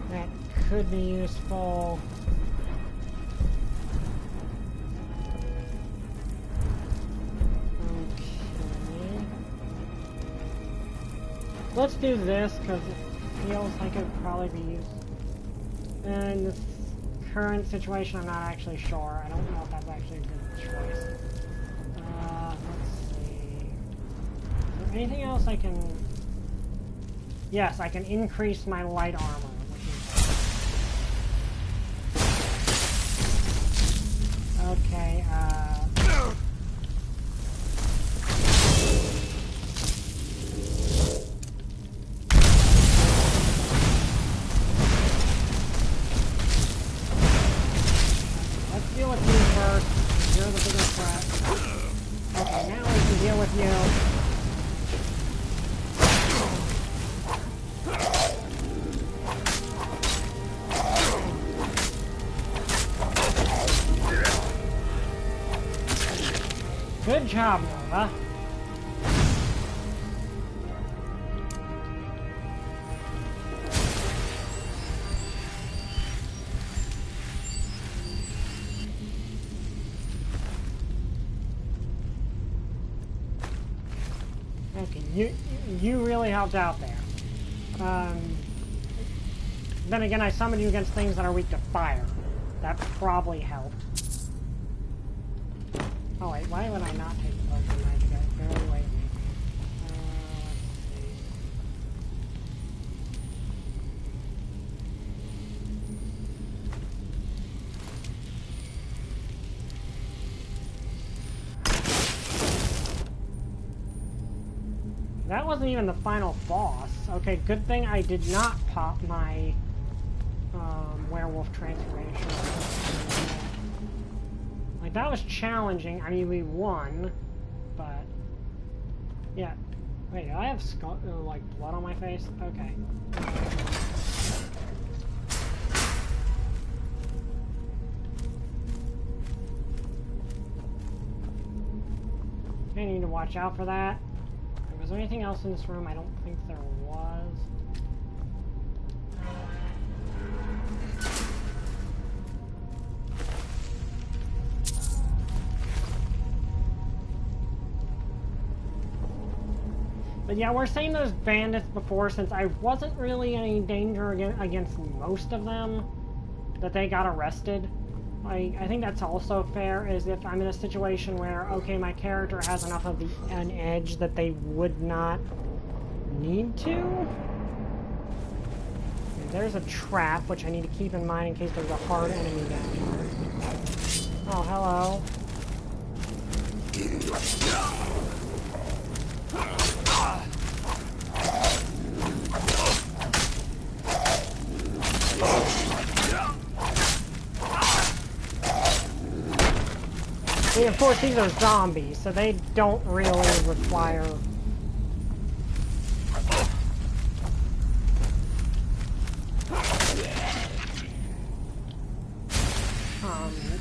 That could be useful. Okay. Let's do this because it feels like it would probably be useful. In this current situation, I'm not actually sure. I don't know if that's actually a good choice. Let's see. Is there anything else I can... Yes, I can increase my light armor, which is... Okay, let's deal with you first. You're the biggest threat. Okay, now we can deal with you. Good job, Nova. Okay, you really helped out there. Then again, I summoned you against things that are weak to fire. That probably helped. Oh wait, why would I not take the potion magic? I barely wait. That wasn't even the final boss. Okay, good thing I did not pop my werewolf transformation. Like, that was challenging. I mean, we won, but... Yeah. Wait, do I have like, blood on my face? Okay. I need to watch out for that. Was there anything else in this room? I don't think there was. But yeah, we're saying those bandits before, since I wasn't really in any danger against most of them, that they got arrested. I think that's also fair, is if I'm in a situation where, okay, my character has enough of an edge that they would not need to. Okay, there's a trap, which I need to keep in mind in case there's a hard enemy down here. Oh, hello. I mean, of course, these are zombies, so they don't really require...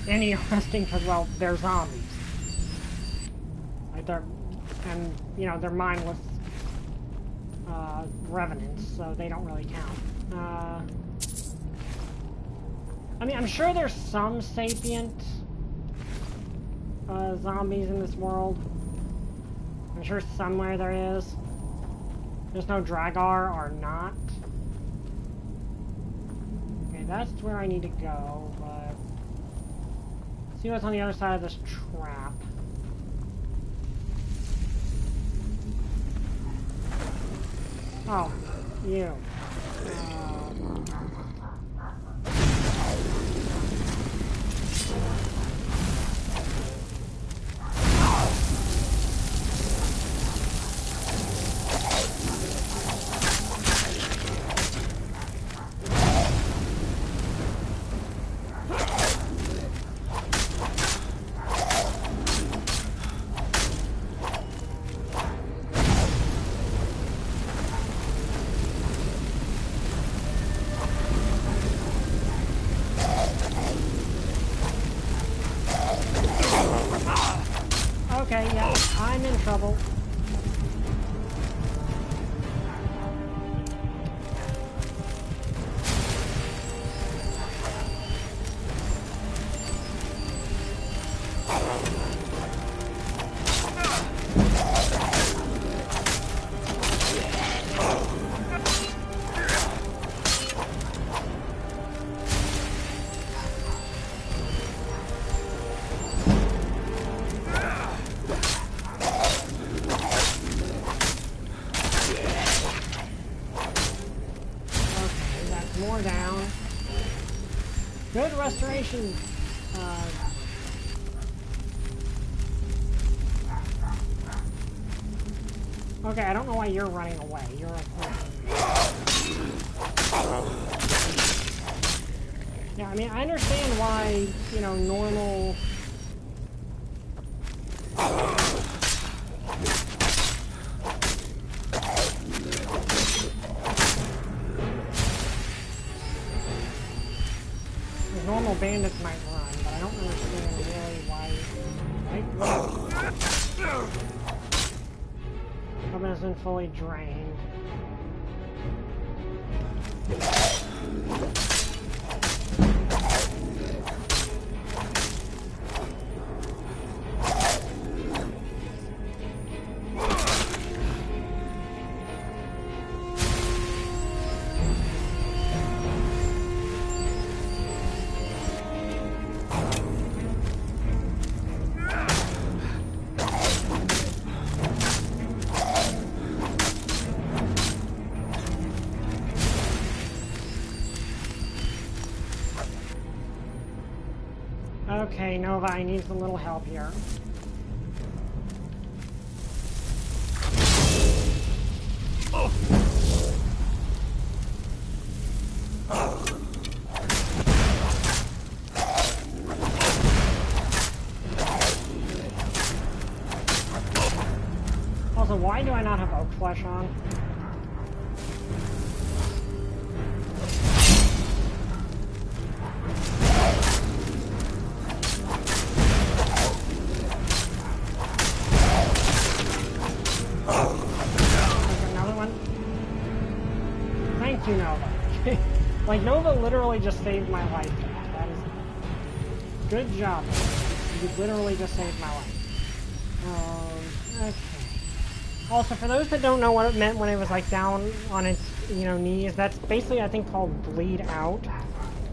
any arresting, because, well, they're zombies. Like, they're... And, you know, they're mindless revenants, so they don't really count. I mean, I'm sure there's some sapient... zombies in this world. I'm sure somewhere there is. There's no Dragar or not. Okay, that's where I need to go, but... see what's on the other side of this trap. Oh, you. Okay, yeah, I'm in trouble. Good restoration. Okay, I don't know why you're running away. You're a Yeah, I mean, I understand why, you know, normal... normal bandits might run, but I don't understand really why... Weapon has been fully drained. Okay, Nova, I need a little help here. Also, why do I not have oak flesh on? Like, Nova literally just saved my life. That is... Good job. You literally just saved my life. Okay. Also, for those that don't know what it meant when it was, like, down on its, you know, knees, that's basically, I think, called bleed out.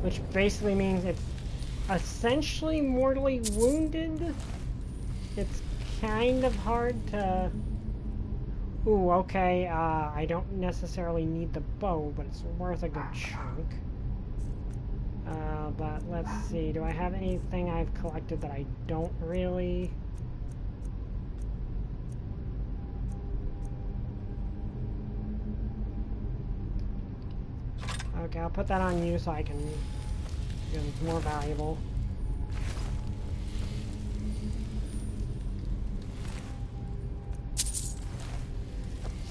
Which basically means it's essentially mortally wounded. It's kind of hard to... Ooh, okay, I don't necessarily need the bow, but it's worth a good chunk. But let's see, do I have anything I've collected that I don't really... Okay, I'll put that on you so I can... It's more valuable.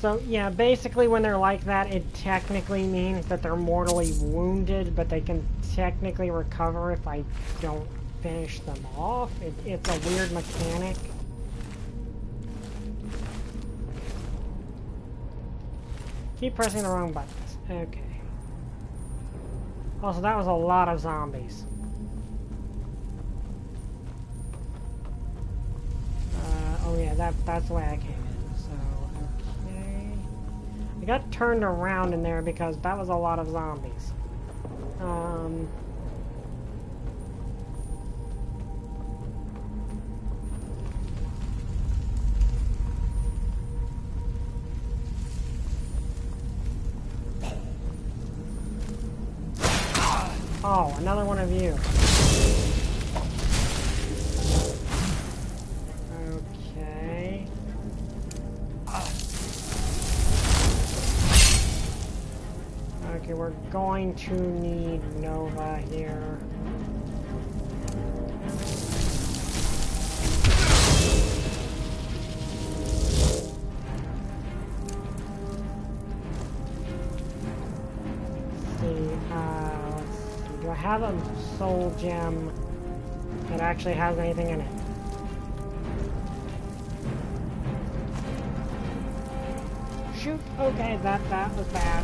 So, yeah, basically when they're like that, it technically means that they're mortally wounded, but they can technically recover if I don't finish them off. It's a weird mechanic. Keep pressing the wrong buttons. Okay. Also, that was a lot of zombies. Oh yeah, that's the way I came in. I got turned around in there because that was a lot of zombies. Oh, another one of you. Okay. Okay, we're going to need Nova here. Let's see, do I have a soul gem that actually has anything in it? shoot. Okay, that was bad.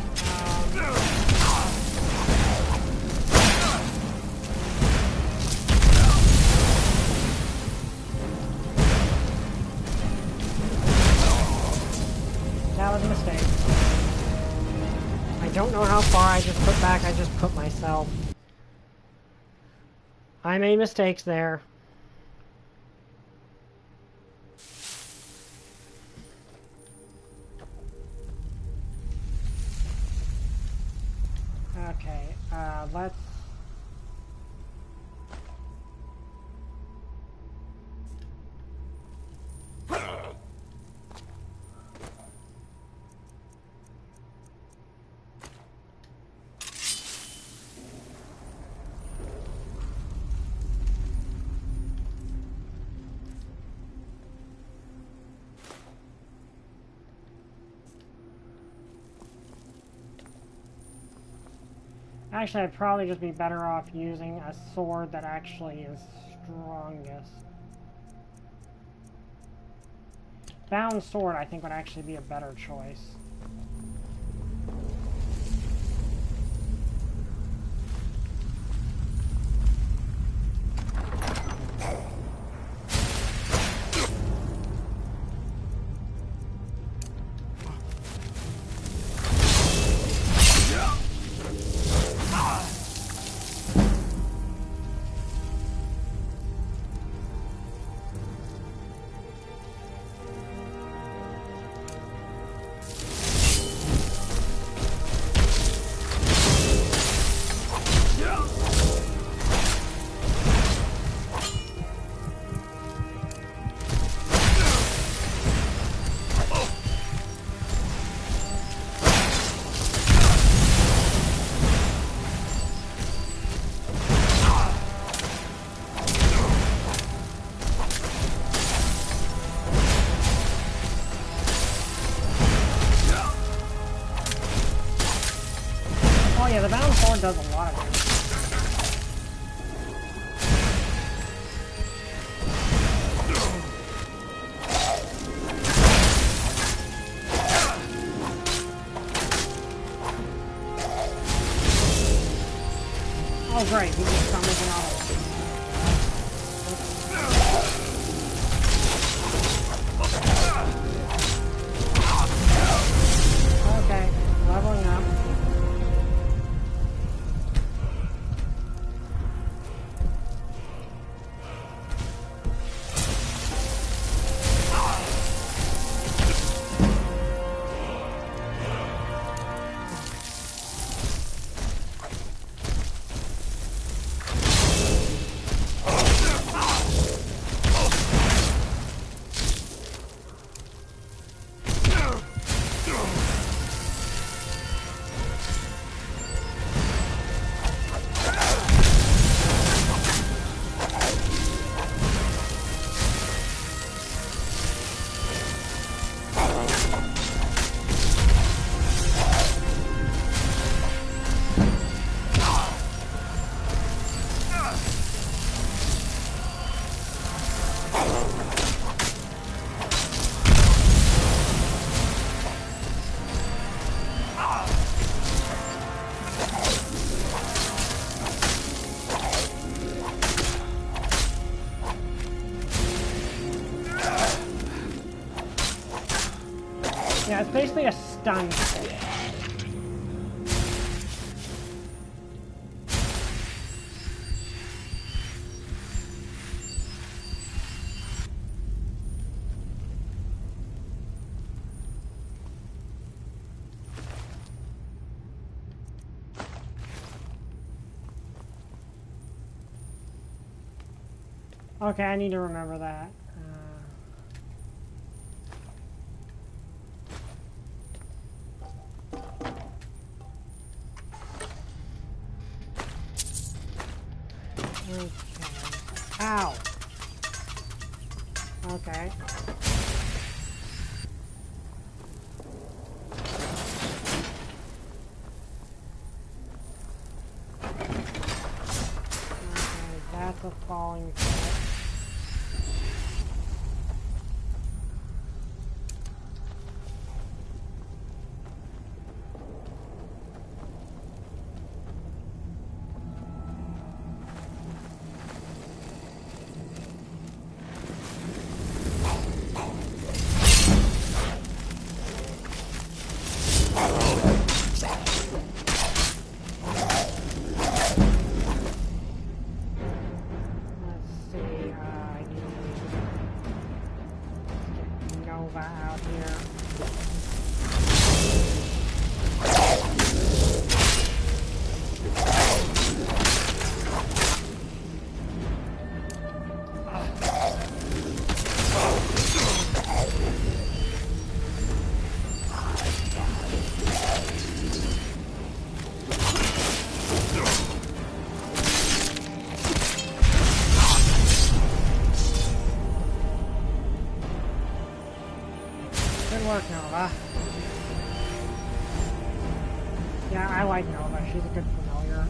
That was a mistake. I don't know how far I just put back. I just put myself. I made mistakes there. Okay, let's... Actually, I'd probably just be better off using a sword that actually is strongest. Bound sword, I think, would actually be a better choice. Yeah, the bound sword does a lot of damage. Oh great, he just summons an auto. Okay, leveling up. Yeah, it's basically a stun stick. Okay, I need to remember that. Okay. Ow! Okay. That's a falling threat. Nova out here. Good work, Nova. Yeah, I like Nova. She's a good familiar.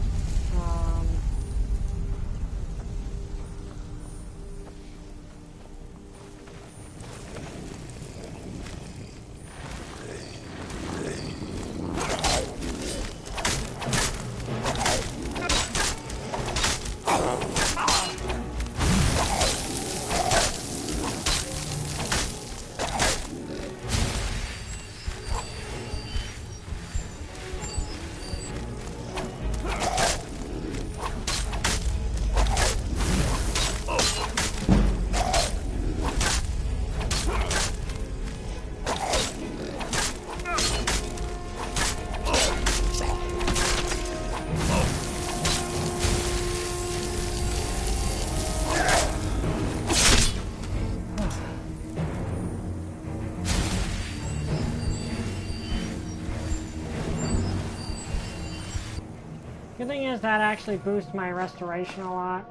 Good thing is that actually boosts my restoration a lot.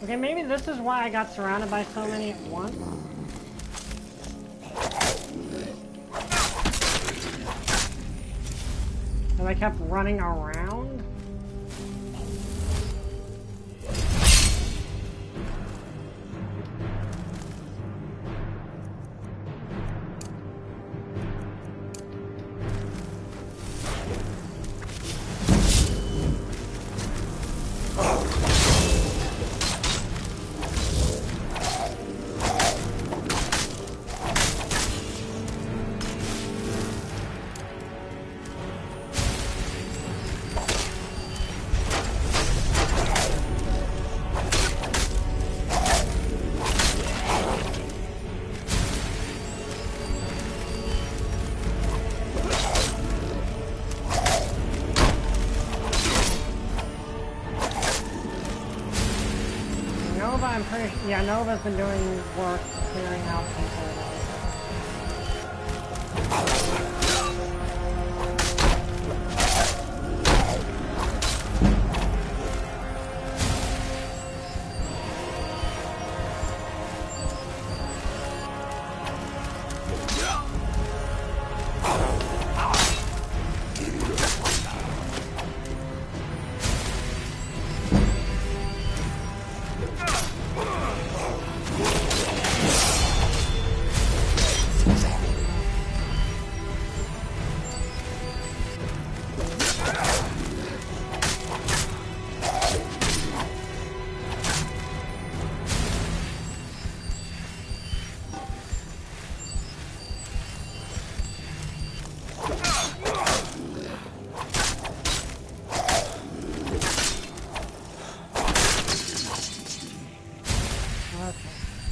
Okay, maybe this is why I got surrounded by so many at once. And I kept running around. Yeah, Nova's been doing work clearing out people.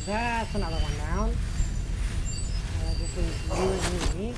That's another one down. This is you and me.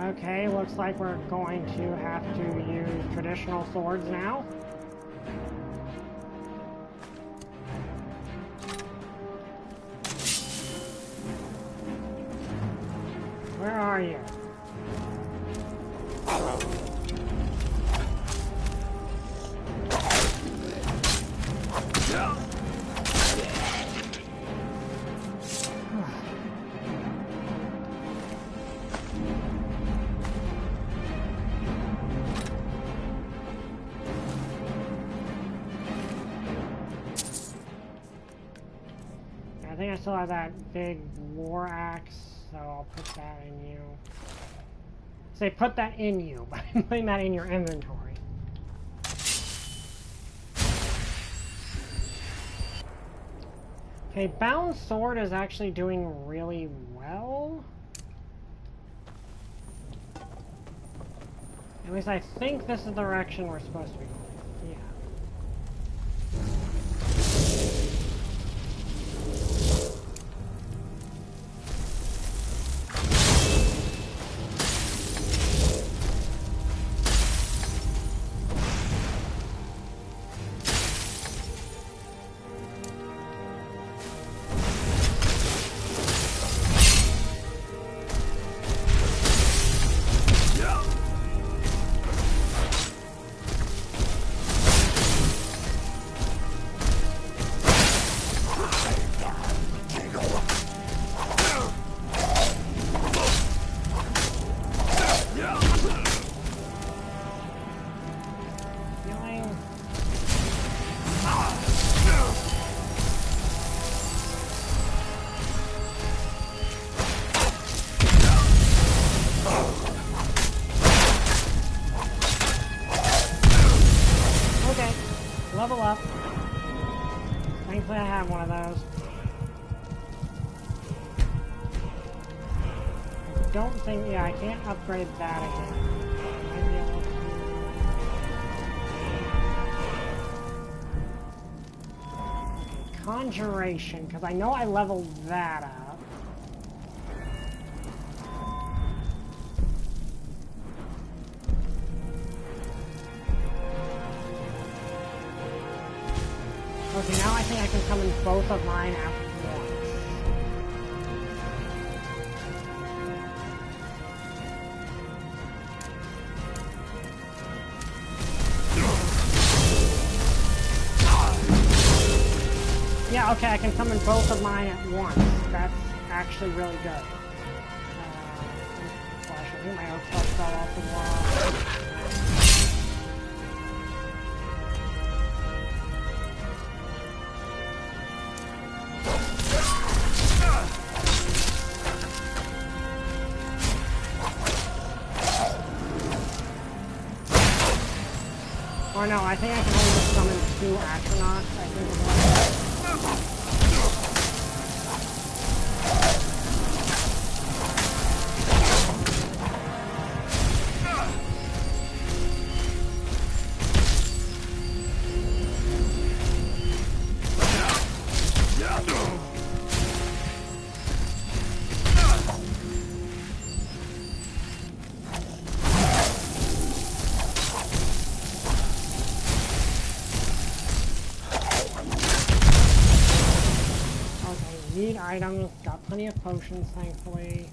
Okay, looks like we're going to have to use traditional swords now. Where are you? think I still have that big war axe, so I'll put that in you. Say put that in you, but I'm putting that in your inventory. Okay, Bound Sword is actually doing really well. At least I think this is the direction we're supposed to be going. Yeah. Level up. Thankfully I have one of those. I don't think, yeah, I can't upgrade that again. I might be able to... Okay, Conjuration, because I know I leveled that up. Okay, now I think I can come in both of mine at once. Yeah, okay, I can come in both of mine at once. That's actually really good. Flash, I think my health fell off the wall. Or no, I think I can only just summon 2 astronauts. I think it's items, got plenty of potions, thankfully.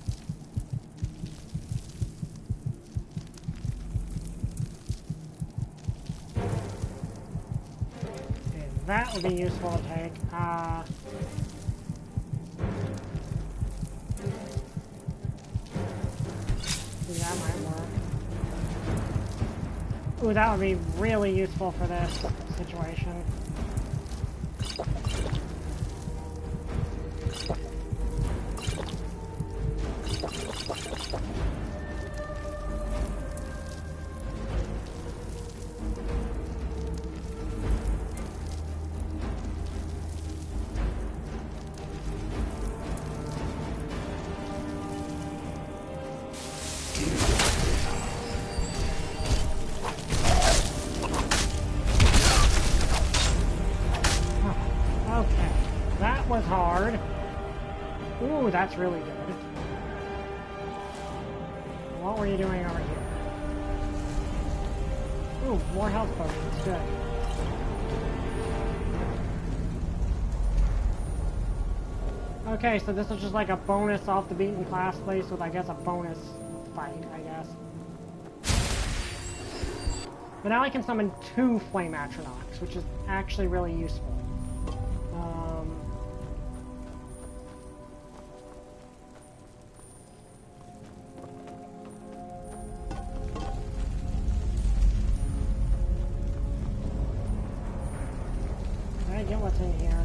Okay, that would be useful to take. That might work. Ooh, that would be really useful for this situation. Hard. Ooh, that's really good. What were you doing over here? Ooh, more health potions. Good. Okay, so this is just like a bonus off the beaten class place with, I guess, a bonus fight, I guess. But now I can summon 2 Flame Atronachs, which is actually really useful. Get what's in here.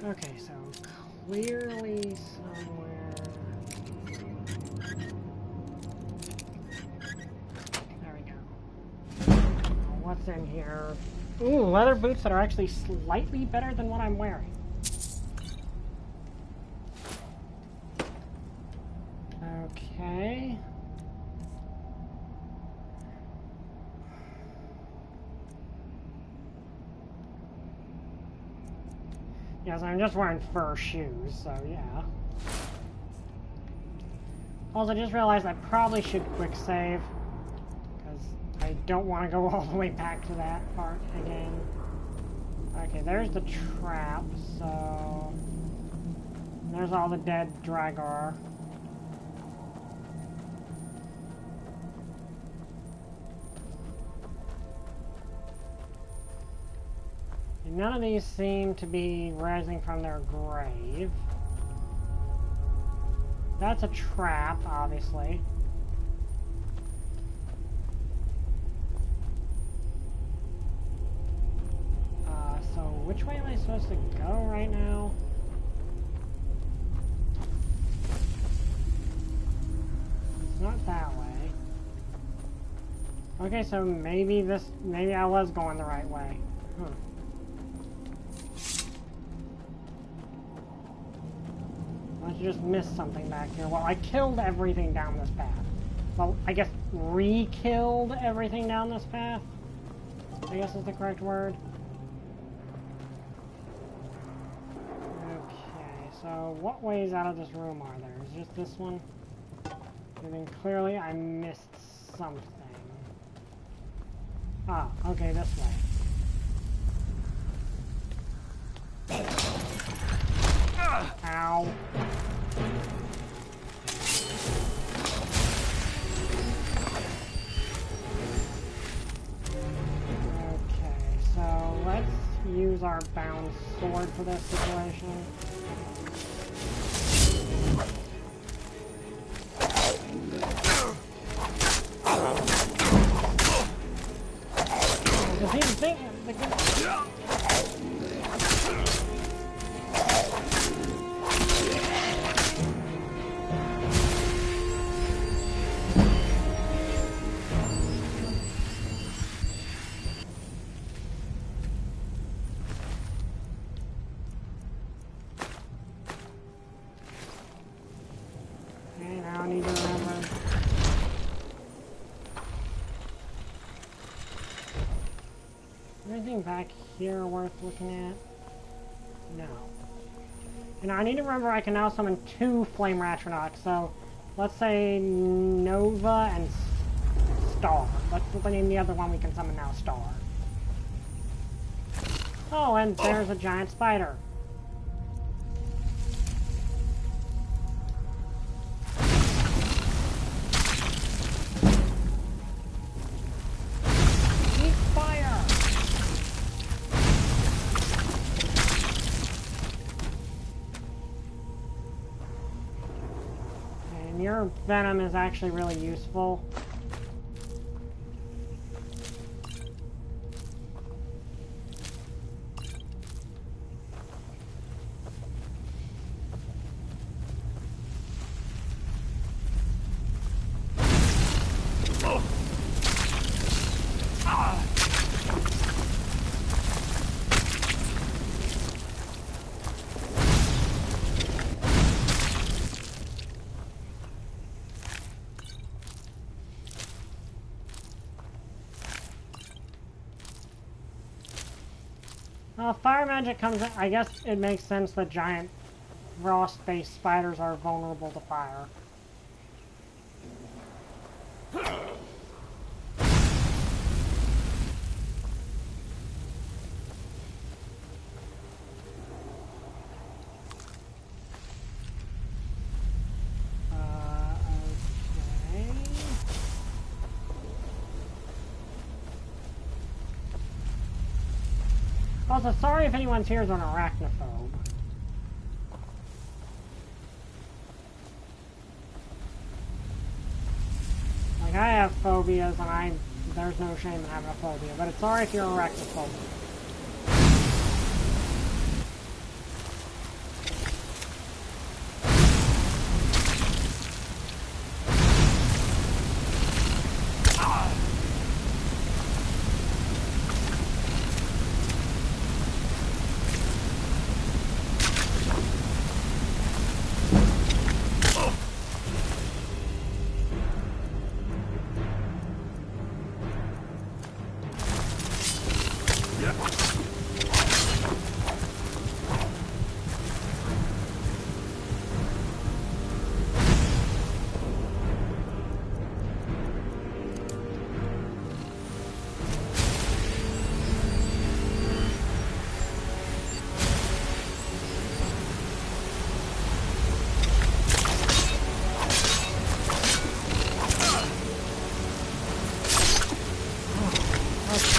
Okay, so clearly somewhere... There we go. What's in here? Ooh, leather boots that are actually slightly better than what I'm wearing. Okay. Yes, I'm just wearing fur shoes, so yeah. Also, I just realized I probably should quick save, because I don't want to go all the way back to that part again. Okay, there's the trap, so... There's all the dead Dragar. None of these seem to be rising from their grave. That's a trap, obviously. So which way am I supposed to go right now? It's not that way. Okay, so maybe I was going the right way. Unless you just missed something back here. Well, I killed everything down this path. Well, I guess re-killed everything down this path, I guess is the correct word. Okay, so what ways out of this room are there? Is just this one? And then clearly I missed something. Ah, okay, this way. Ow. Okay, so let's use our bound sword for this situation. Does he think the good... back here worth looking at? No. And I need to remember I can now summon 2 Flame Ratronauts, so let's say Nova and Star. Let's name the other one we can summon now, Star. Oh, and there's a giant spider. Your venom is actually really useful. Fire magic comes in. I guess it makes sense that giant frost-based spiders are vulnerable to fire. Also, sorry if anyone's here is an arachnophobe. Like, I have phobias, and there's no shame in having a phobia, but it's sorry if you're arachnophobic.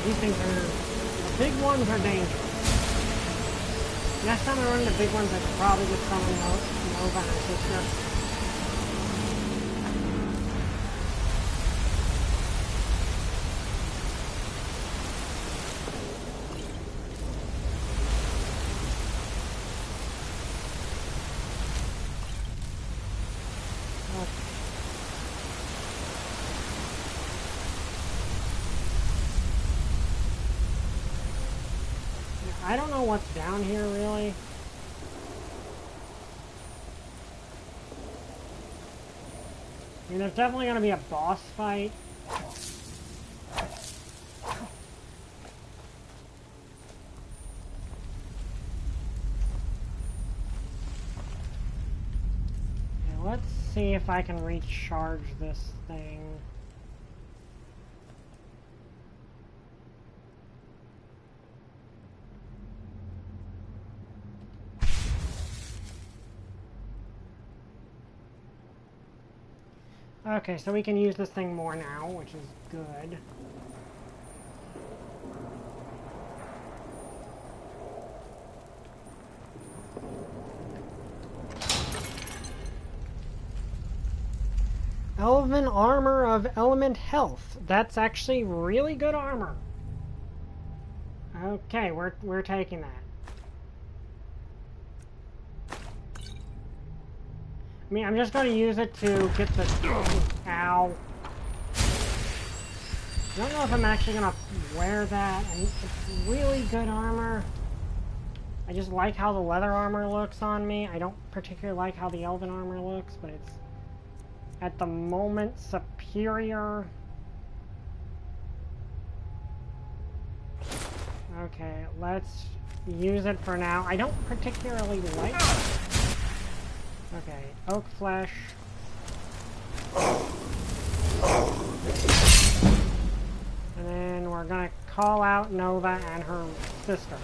These things are... The big ones are dangerous. Next time I run into big ones, I could probably just summon Nova and Sister. I don't know what's down here, really. I mean, there's definitely going to be a boss fight. Okay, let's see if I can recharge this thing. Okay, so we can use this thing more now, which is good. Elven armor of element health. That's actually really good armor. Okay, we're taking that. I mean, I'm just going to use it to get the... Ow. I don't know if I'm actually going to wear that. And it's really good armor. I just like how the leather armor looks on me. I don't particularly like how the elven armor looks, but it's, at the moment, superior. Okay, let's use it for now. I don't particularly like it. Okay, oak flesh. And then we're gonna call out Nova and her sister.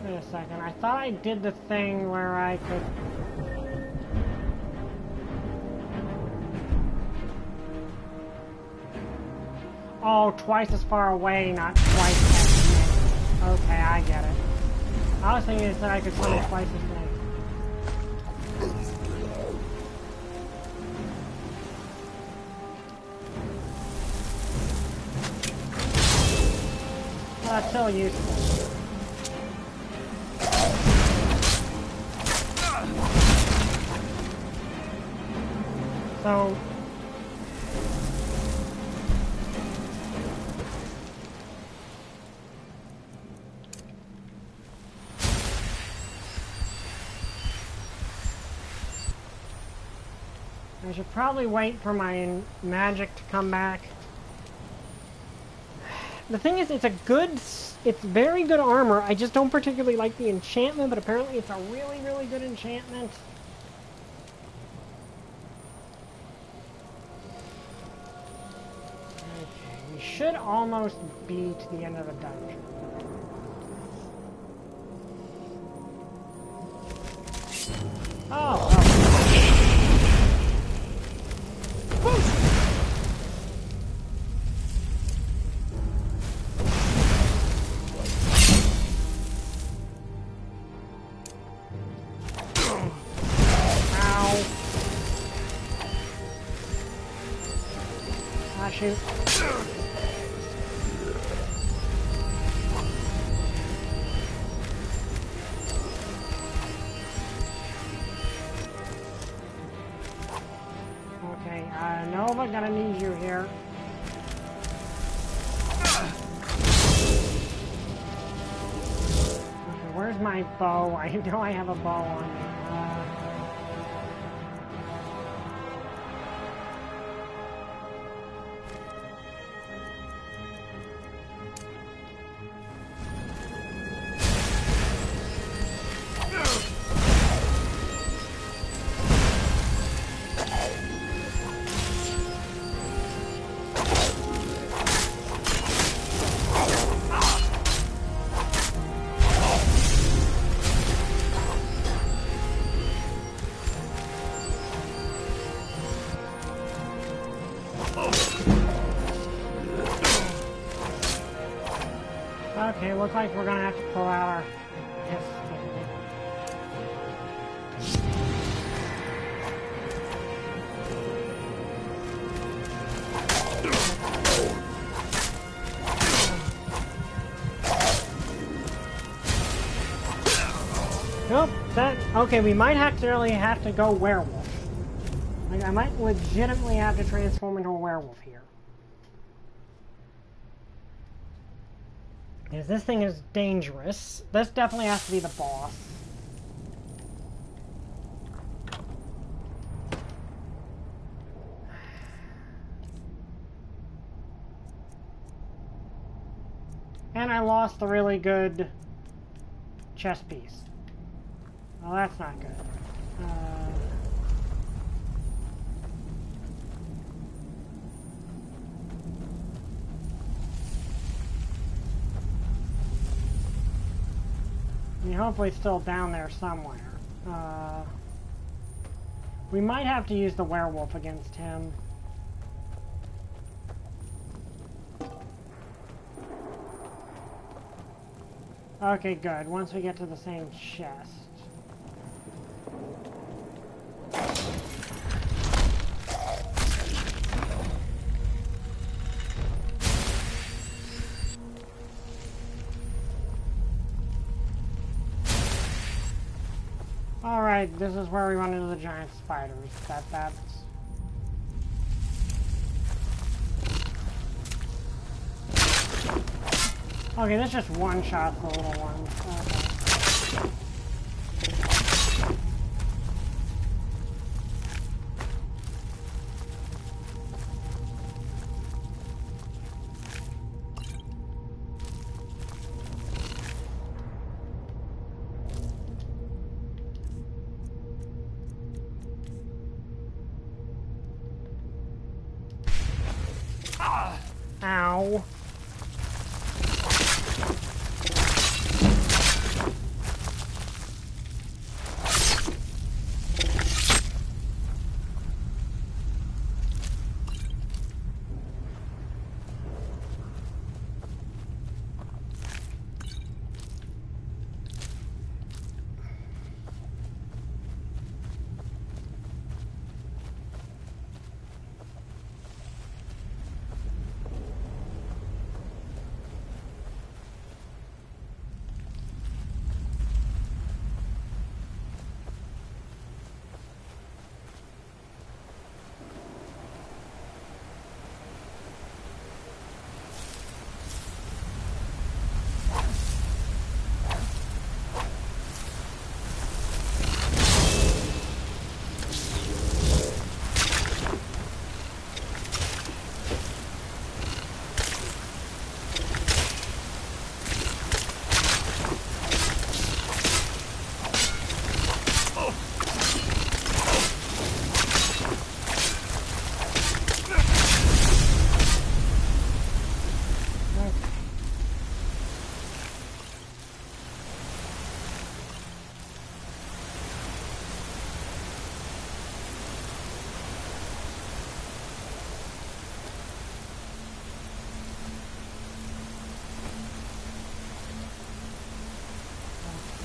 Wait a second, I thought I did the thing where I could... Oh, twice as far away, not twice as many. Okay, I get it. I was thinking that I could summon twice as many. Well, that's still useful. So... I should probably wait for my magic to come back. The thing is, it's very good armor. I just don't particularly like the enchantment, but apparently it's a really, really good enchantment. Okay, we should almost be to the end of the dungeon. Oh, shoot. Okay, Nova, gonna need you here. Okay, where's my bow? I know I have a bow on me. Okay, looks like we're gonna have to pull out our pistol. Nope, okay, we might actually have to go werewolf. Like, I might legitimately have to transform into a werewolf here. Because this thing is dangerous. This definitely has to be the boss. And I lost a really good chess piece. Well, that's not good. Hopefully it's still down there somewhere. We might have to use the werewolf against him. Okay, good. Once we get to the same chest. Alright, this is where we run into the giant spiders. That's... Okay, that's just one shot for the little ones. Okay. Ow.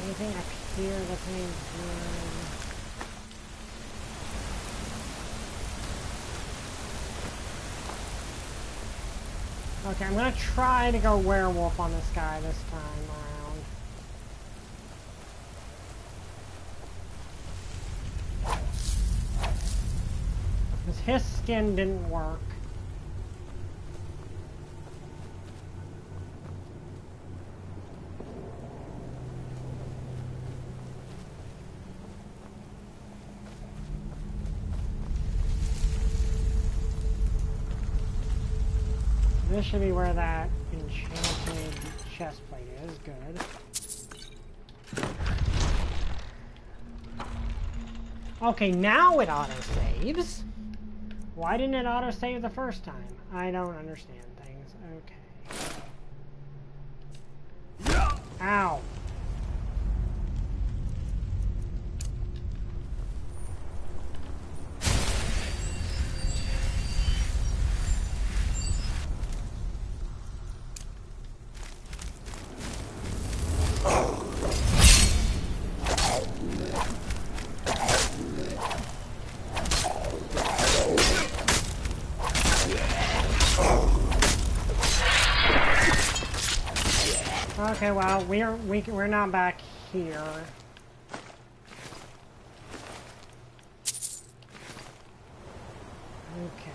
Anything up here that's any good? Okay, I'm gonna try to go werewolf on this guy this time around. Because his skin didn't work. This should be where that enchanted chest plate is. Good. Okay, now it auto-saves. Why didn't it auto-save the first time? I don't understand things. Okay. Ow. Okay, well, we're not back here. Okay.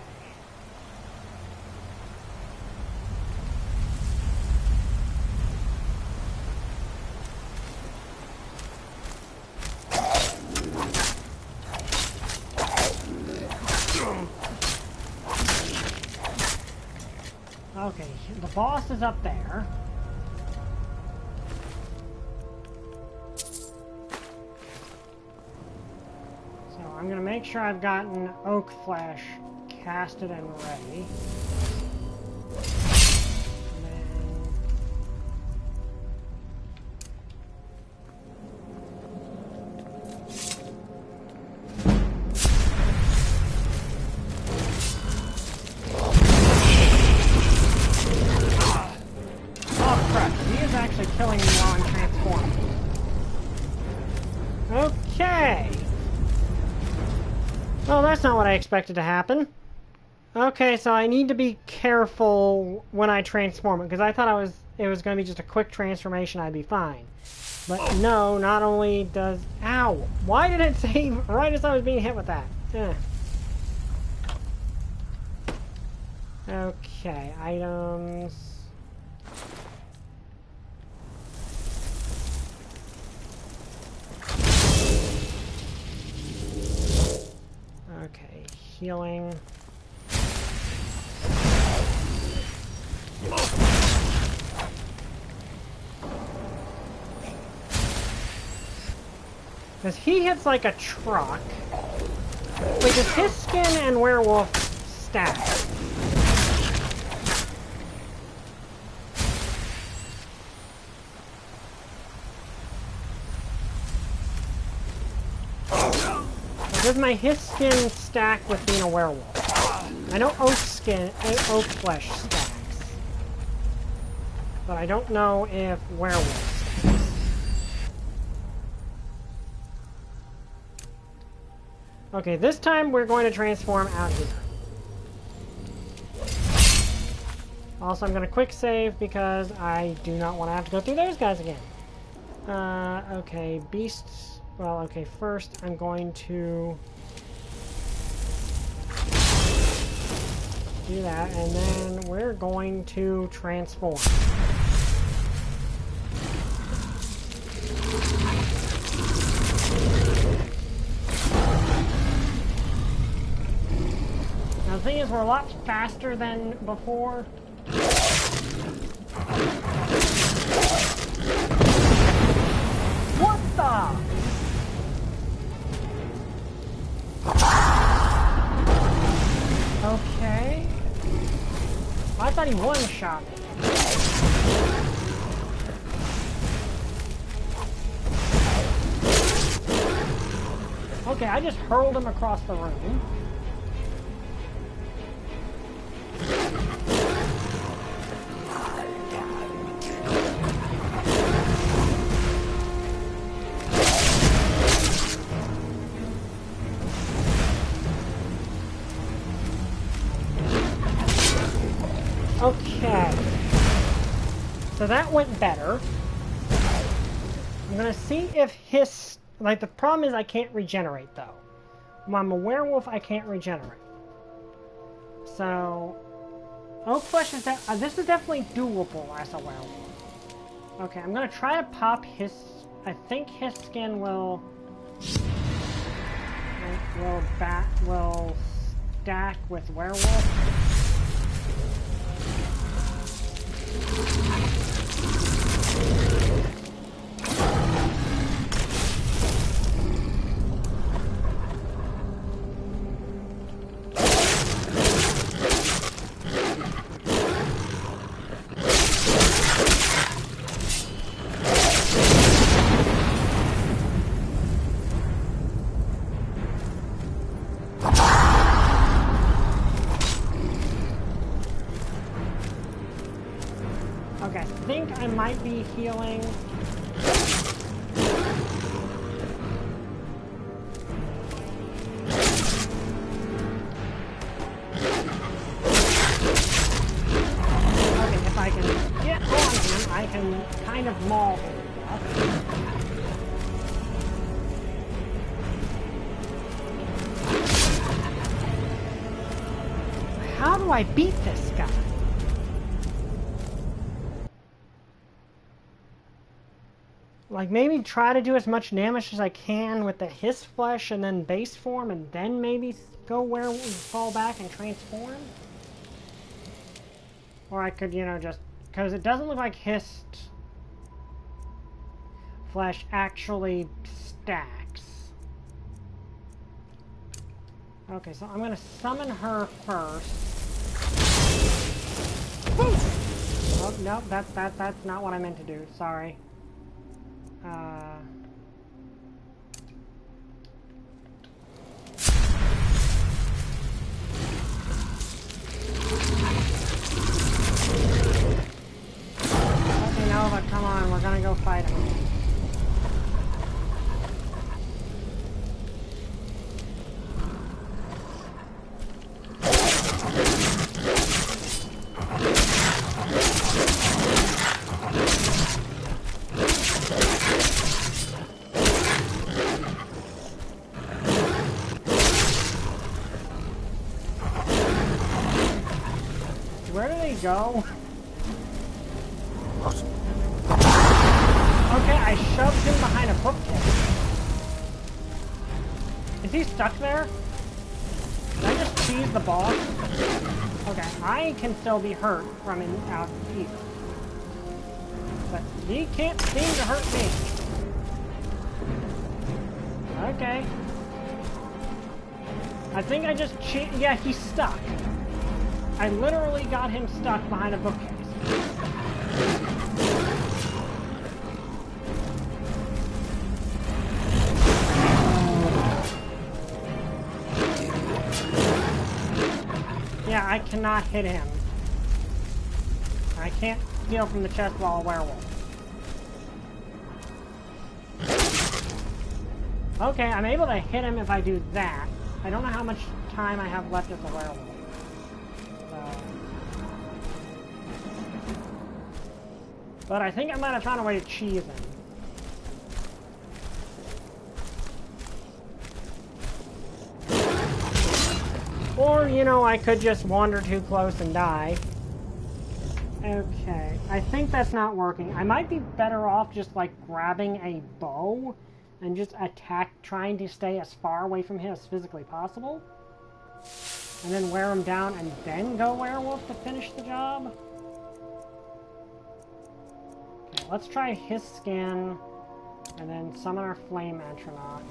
Okay, the boss is up there. So I'm gonna make sure I've gotten oak flesh casted and ready. And then... Oh crap, he is actually killing me while I'm transforming. Okay! Well, that's not what I expected to happen. Okay, so I need to be careful when I transform it, because I thought it was going to be just a quick transformation, I'd be fine. But no, not only does... Ow! Why did it say right as I was being hit with that? Okay, items... Okay, healing... Because he hits like a truck. Wait, does his skin and werewolf stack? Or does my his skin stack with being a werewolf? I know oak flesh stacks. But I don't know if werewolf. Okay, this time we're going to transform out here. Also, I'm going to quick save because I do not want to have to go through those guys again. Okay, beasts. Well, okay, first I'm going to do that, and then we're going to transform. Now the thing is, we're a lot faster than before. What the? Okay. I thought he one-shot me. Okay, I just hurled him across the room. Okay. So that went better. I'm gonna see if his... Like, the problem is I can't regenerate, though. When I'm a werewolf, I can't regenerate. So... Oak flesh is... this is definitely doable as a werewolf. Okay, I'm gonna try to pop his... I think his skin will stack with werewolf. Okay, I think I might be healing. Okay, if I can get on him, I can can kind of maul him. How do I beat this guy? Like, maybe try to do as much damage as I can with the Hiss Flesh and then base form, and then maybe go where we fall back and transform? Or I could, you know, just... Because it doesn't look like Hissed Flesh actually stacks. Okay, so I'm going to summon her first. Oh, no, that's not what I meant to do. Sorry. Okay, Nova, come on, we're gonna go fight him. Where do they go? Okay, I shoved him behind a bookcase. Is he stuck there? Did I just cheese the boss? Okay, I can still be hurt from him out here. But he can't seem to hurt me. Okay. I think I just yeah, he's stuck. I literally got him stuck behind a bookcase. Yeah, I cannot hit him. I can't steal from the chest while a werewolf. Okay, I'm able to hit him if I do that. I don't know how much time I have left as a werewolf. But I think I'm gonna find a way to cheese him. Or, you know, I could just wander too close and die. Okay, I think that's not working. I might be better off just, like, grabbing a bow and just trying to stay as far away from him as physically possible. And then wear him down and then go werewolf to finish the job. Okay, let's try his skin and then summon our flame Atronach.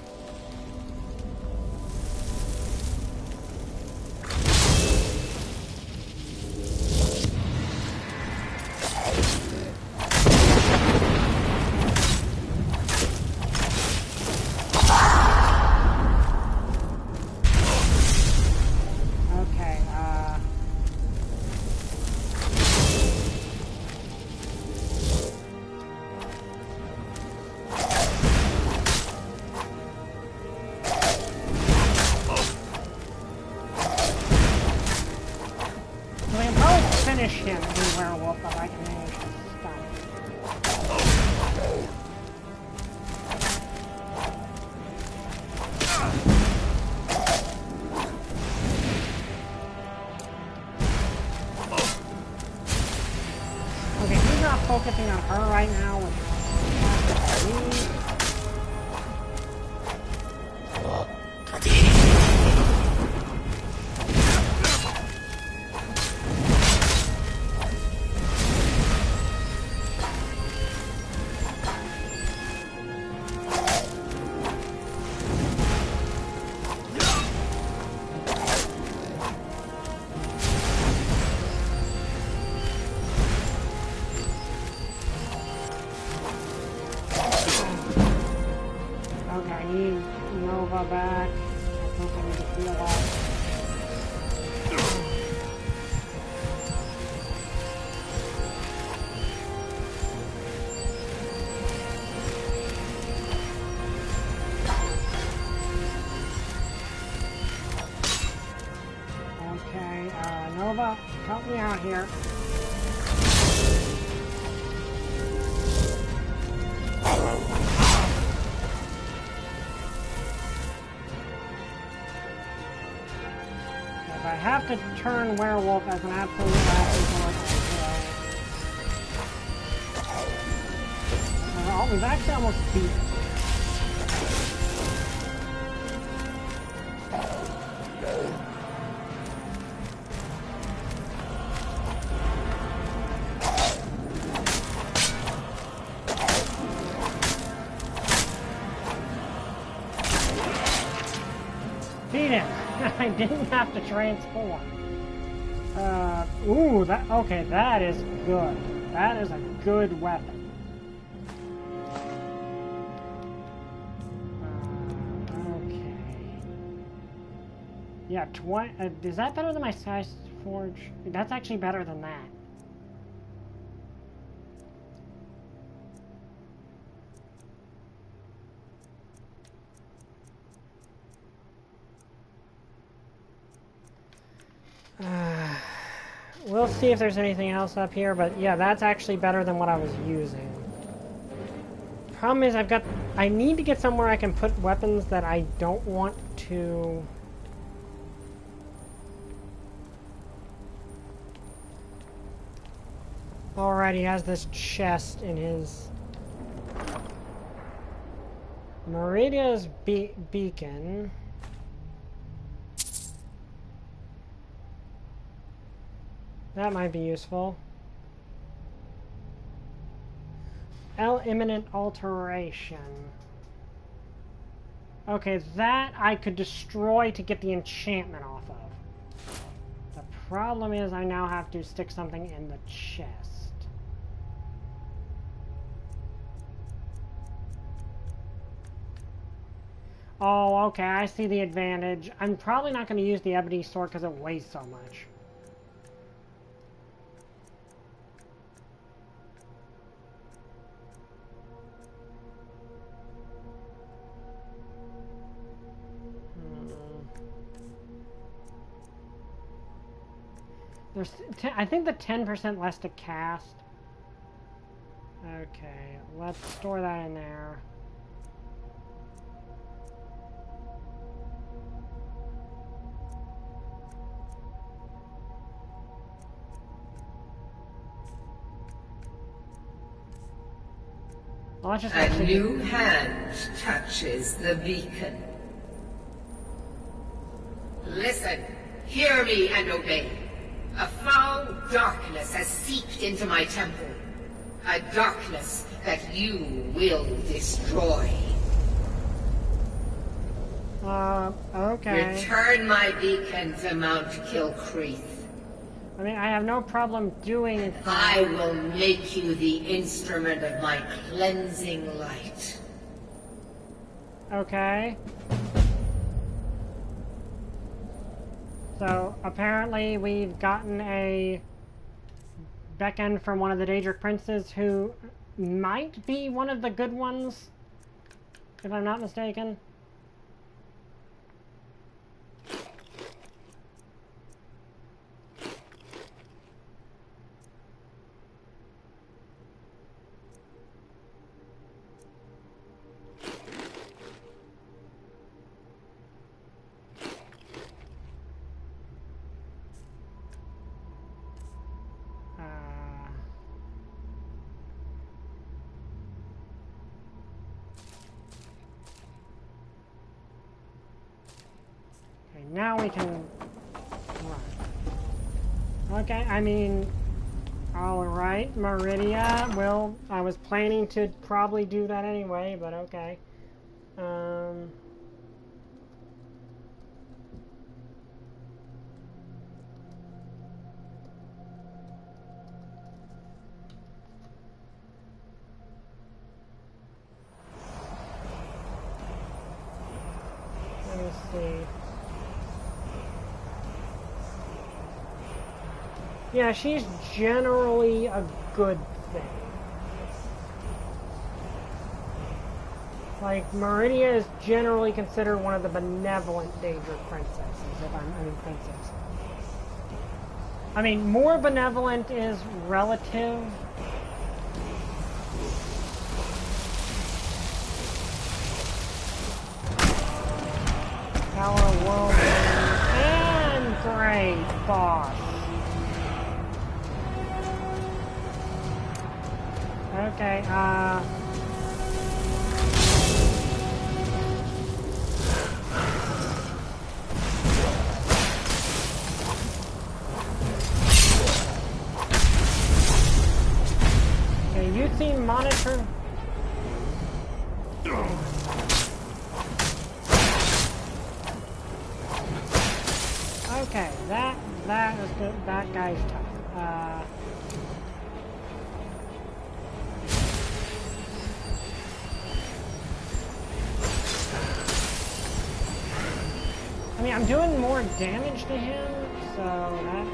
Focusing on her right now, which help me out here. have to turn werewolf as an absolute last resort. Oh, we've actually almost beat it. Beat him! I didn't have to transform. Ooh, okay, that is good. That is a good weapon. Yeah, is that better than my Sky Forge? That's actually better than that. We'll see if there's anything else up here, but yeah, that's actually better than what I was using. Problem is, I need to get somewhere I can put weapons that I don't want to... Alright, he has this chest in his... Meridia's beacon. That might be useful. Imminent alteration. Okay, that I could destroy to get the enchantment off of. The problem is I now have to stick something in the chest. Oh, okay, I see the advantage. I'm probably not going to use the ebony sword because it weighs so much. There's I think the 10% less to cast. Okay, let's store that in there. Well, just a new hand touches the beacon. Listen, hear me and obey. A foul darkness has seeped into my temple. A darkness that you will destroy. Okay. Return my beacon to Mount Kilcreath. I mean, I have no problem doing it. I will make you the instrument of my cleansing light. Okay. So, apparently we've gotten a beckon from one of the Daedric Princes who might be one of the good ones, if I'm not mistaken. Now we can run. Okay, I mean, alright, Meridia. Well, I was planning to probably do that anyway, but okay. Let me see. Yeah, she's generally a good thing. Like, Meridia is generally considered one of the benevolent Daedric princesses, princess. I mean, more benevolent is relative. Power, world, and great. boss. Okay, okay, you seem monitor. Okay, that is good. That guy's tough. I mean, I'm doing more damage to him, so that's...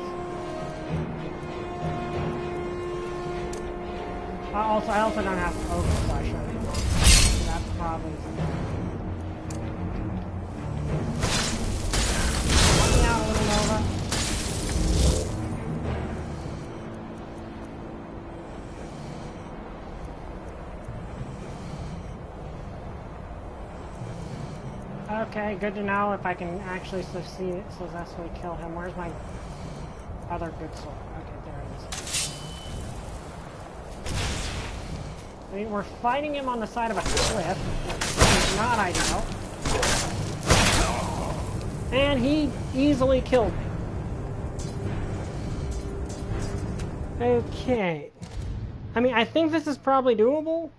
I also don't have overflash anymore. So that's probably... Help me out a little, Nova. Okay, good to know if I can actually successfully kill him. Where's my other good sword? Okay, there it is. I mean, we're fighting him on the side of a cliff, which is not ideal. And he easily killed me. Okay. I mean, I think this is probably doable.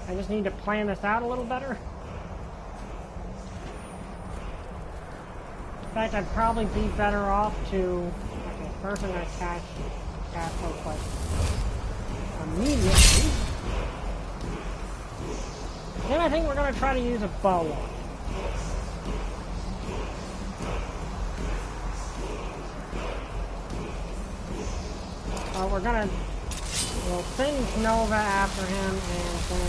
I just need to plan this out a little better. In fact, I'd probably be better off to... Okay, first I'm going to cast like immediately. Then I think we're going to try to use a bow on it. We're going to... We'll send Nova after him, and then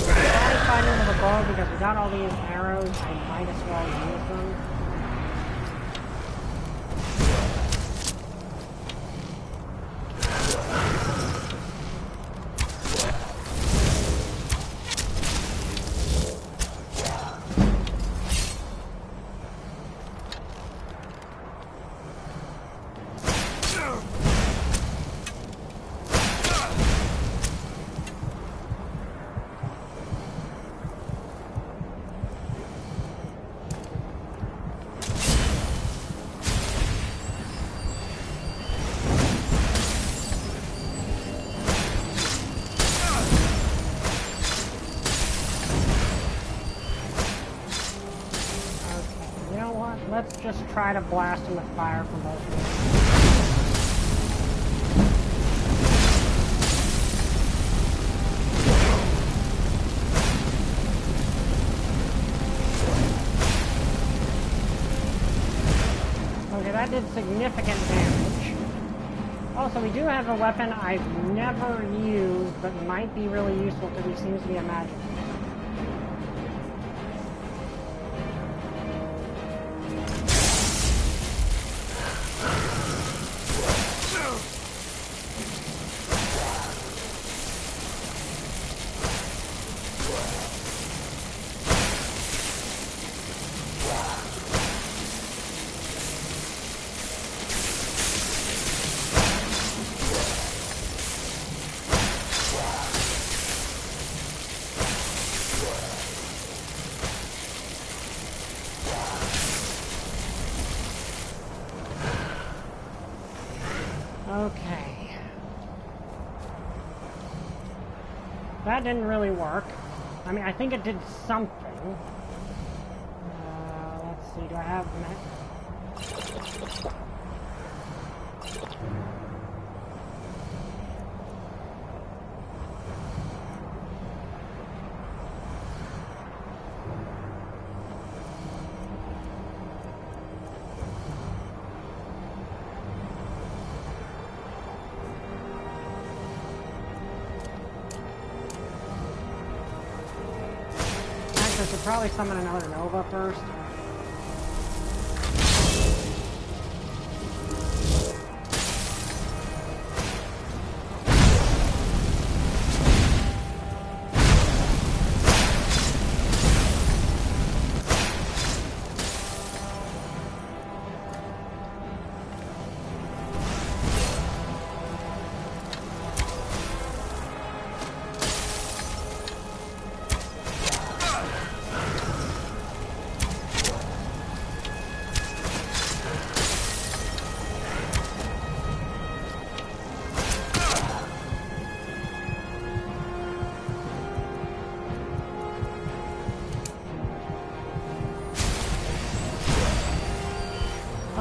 try fighting with a bow because we got all these arrows. I might as well use them. Let's just try to blast him with fire from both of them. Okay, that did significant damage. Also, we do have a weapon I've never used, but might be really useful because he seems to be a magic. Okay. That didn't really work. I mean, I think it did something. Let's see, do I have... I should probably summon another Nova first.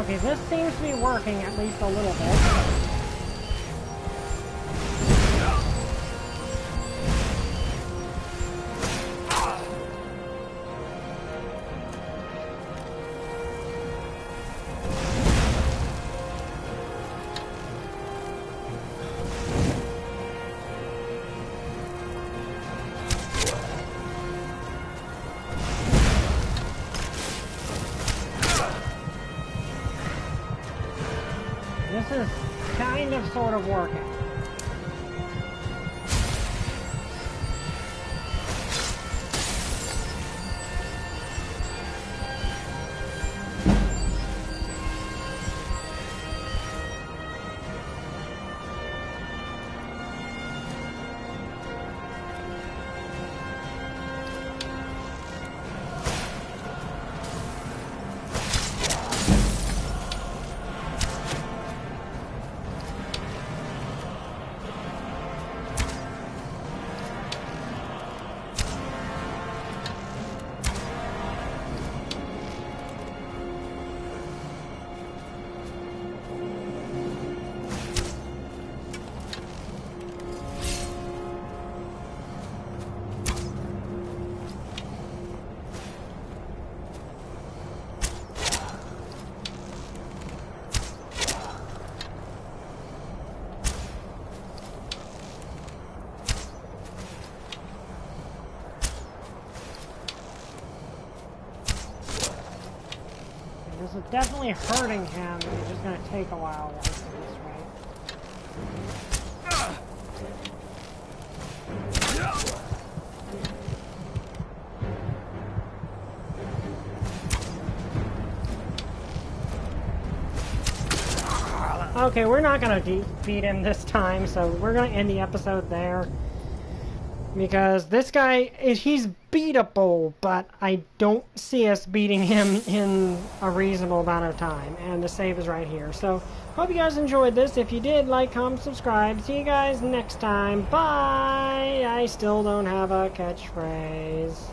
Okay, this seems to be working at least a little bit. This is kind of sort of working. This is definitely hurting him, and it's just going to take a while like this way. Okay, we're not going to defeat him this time, so we're going to end the episode there. Because this guy, he's beatable, but I don't see us beating him in a reasonable amount of time. And the save is right here. So, hope you guys enjoyed this. If you did, like, comment, subscribe. See you guys next time. Bye! I still don't have a catchphrase.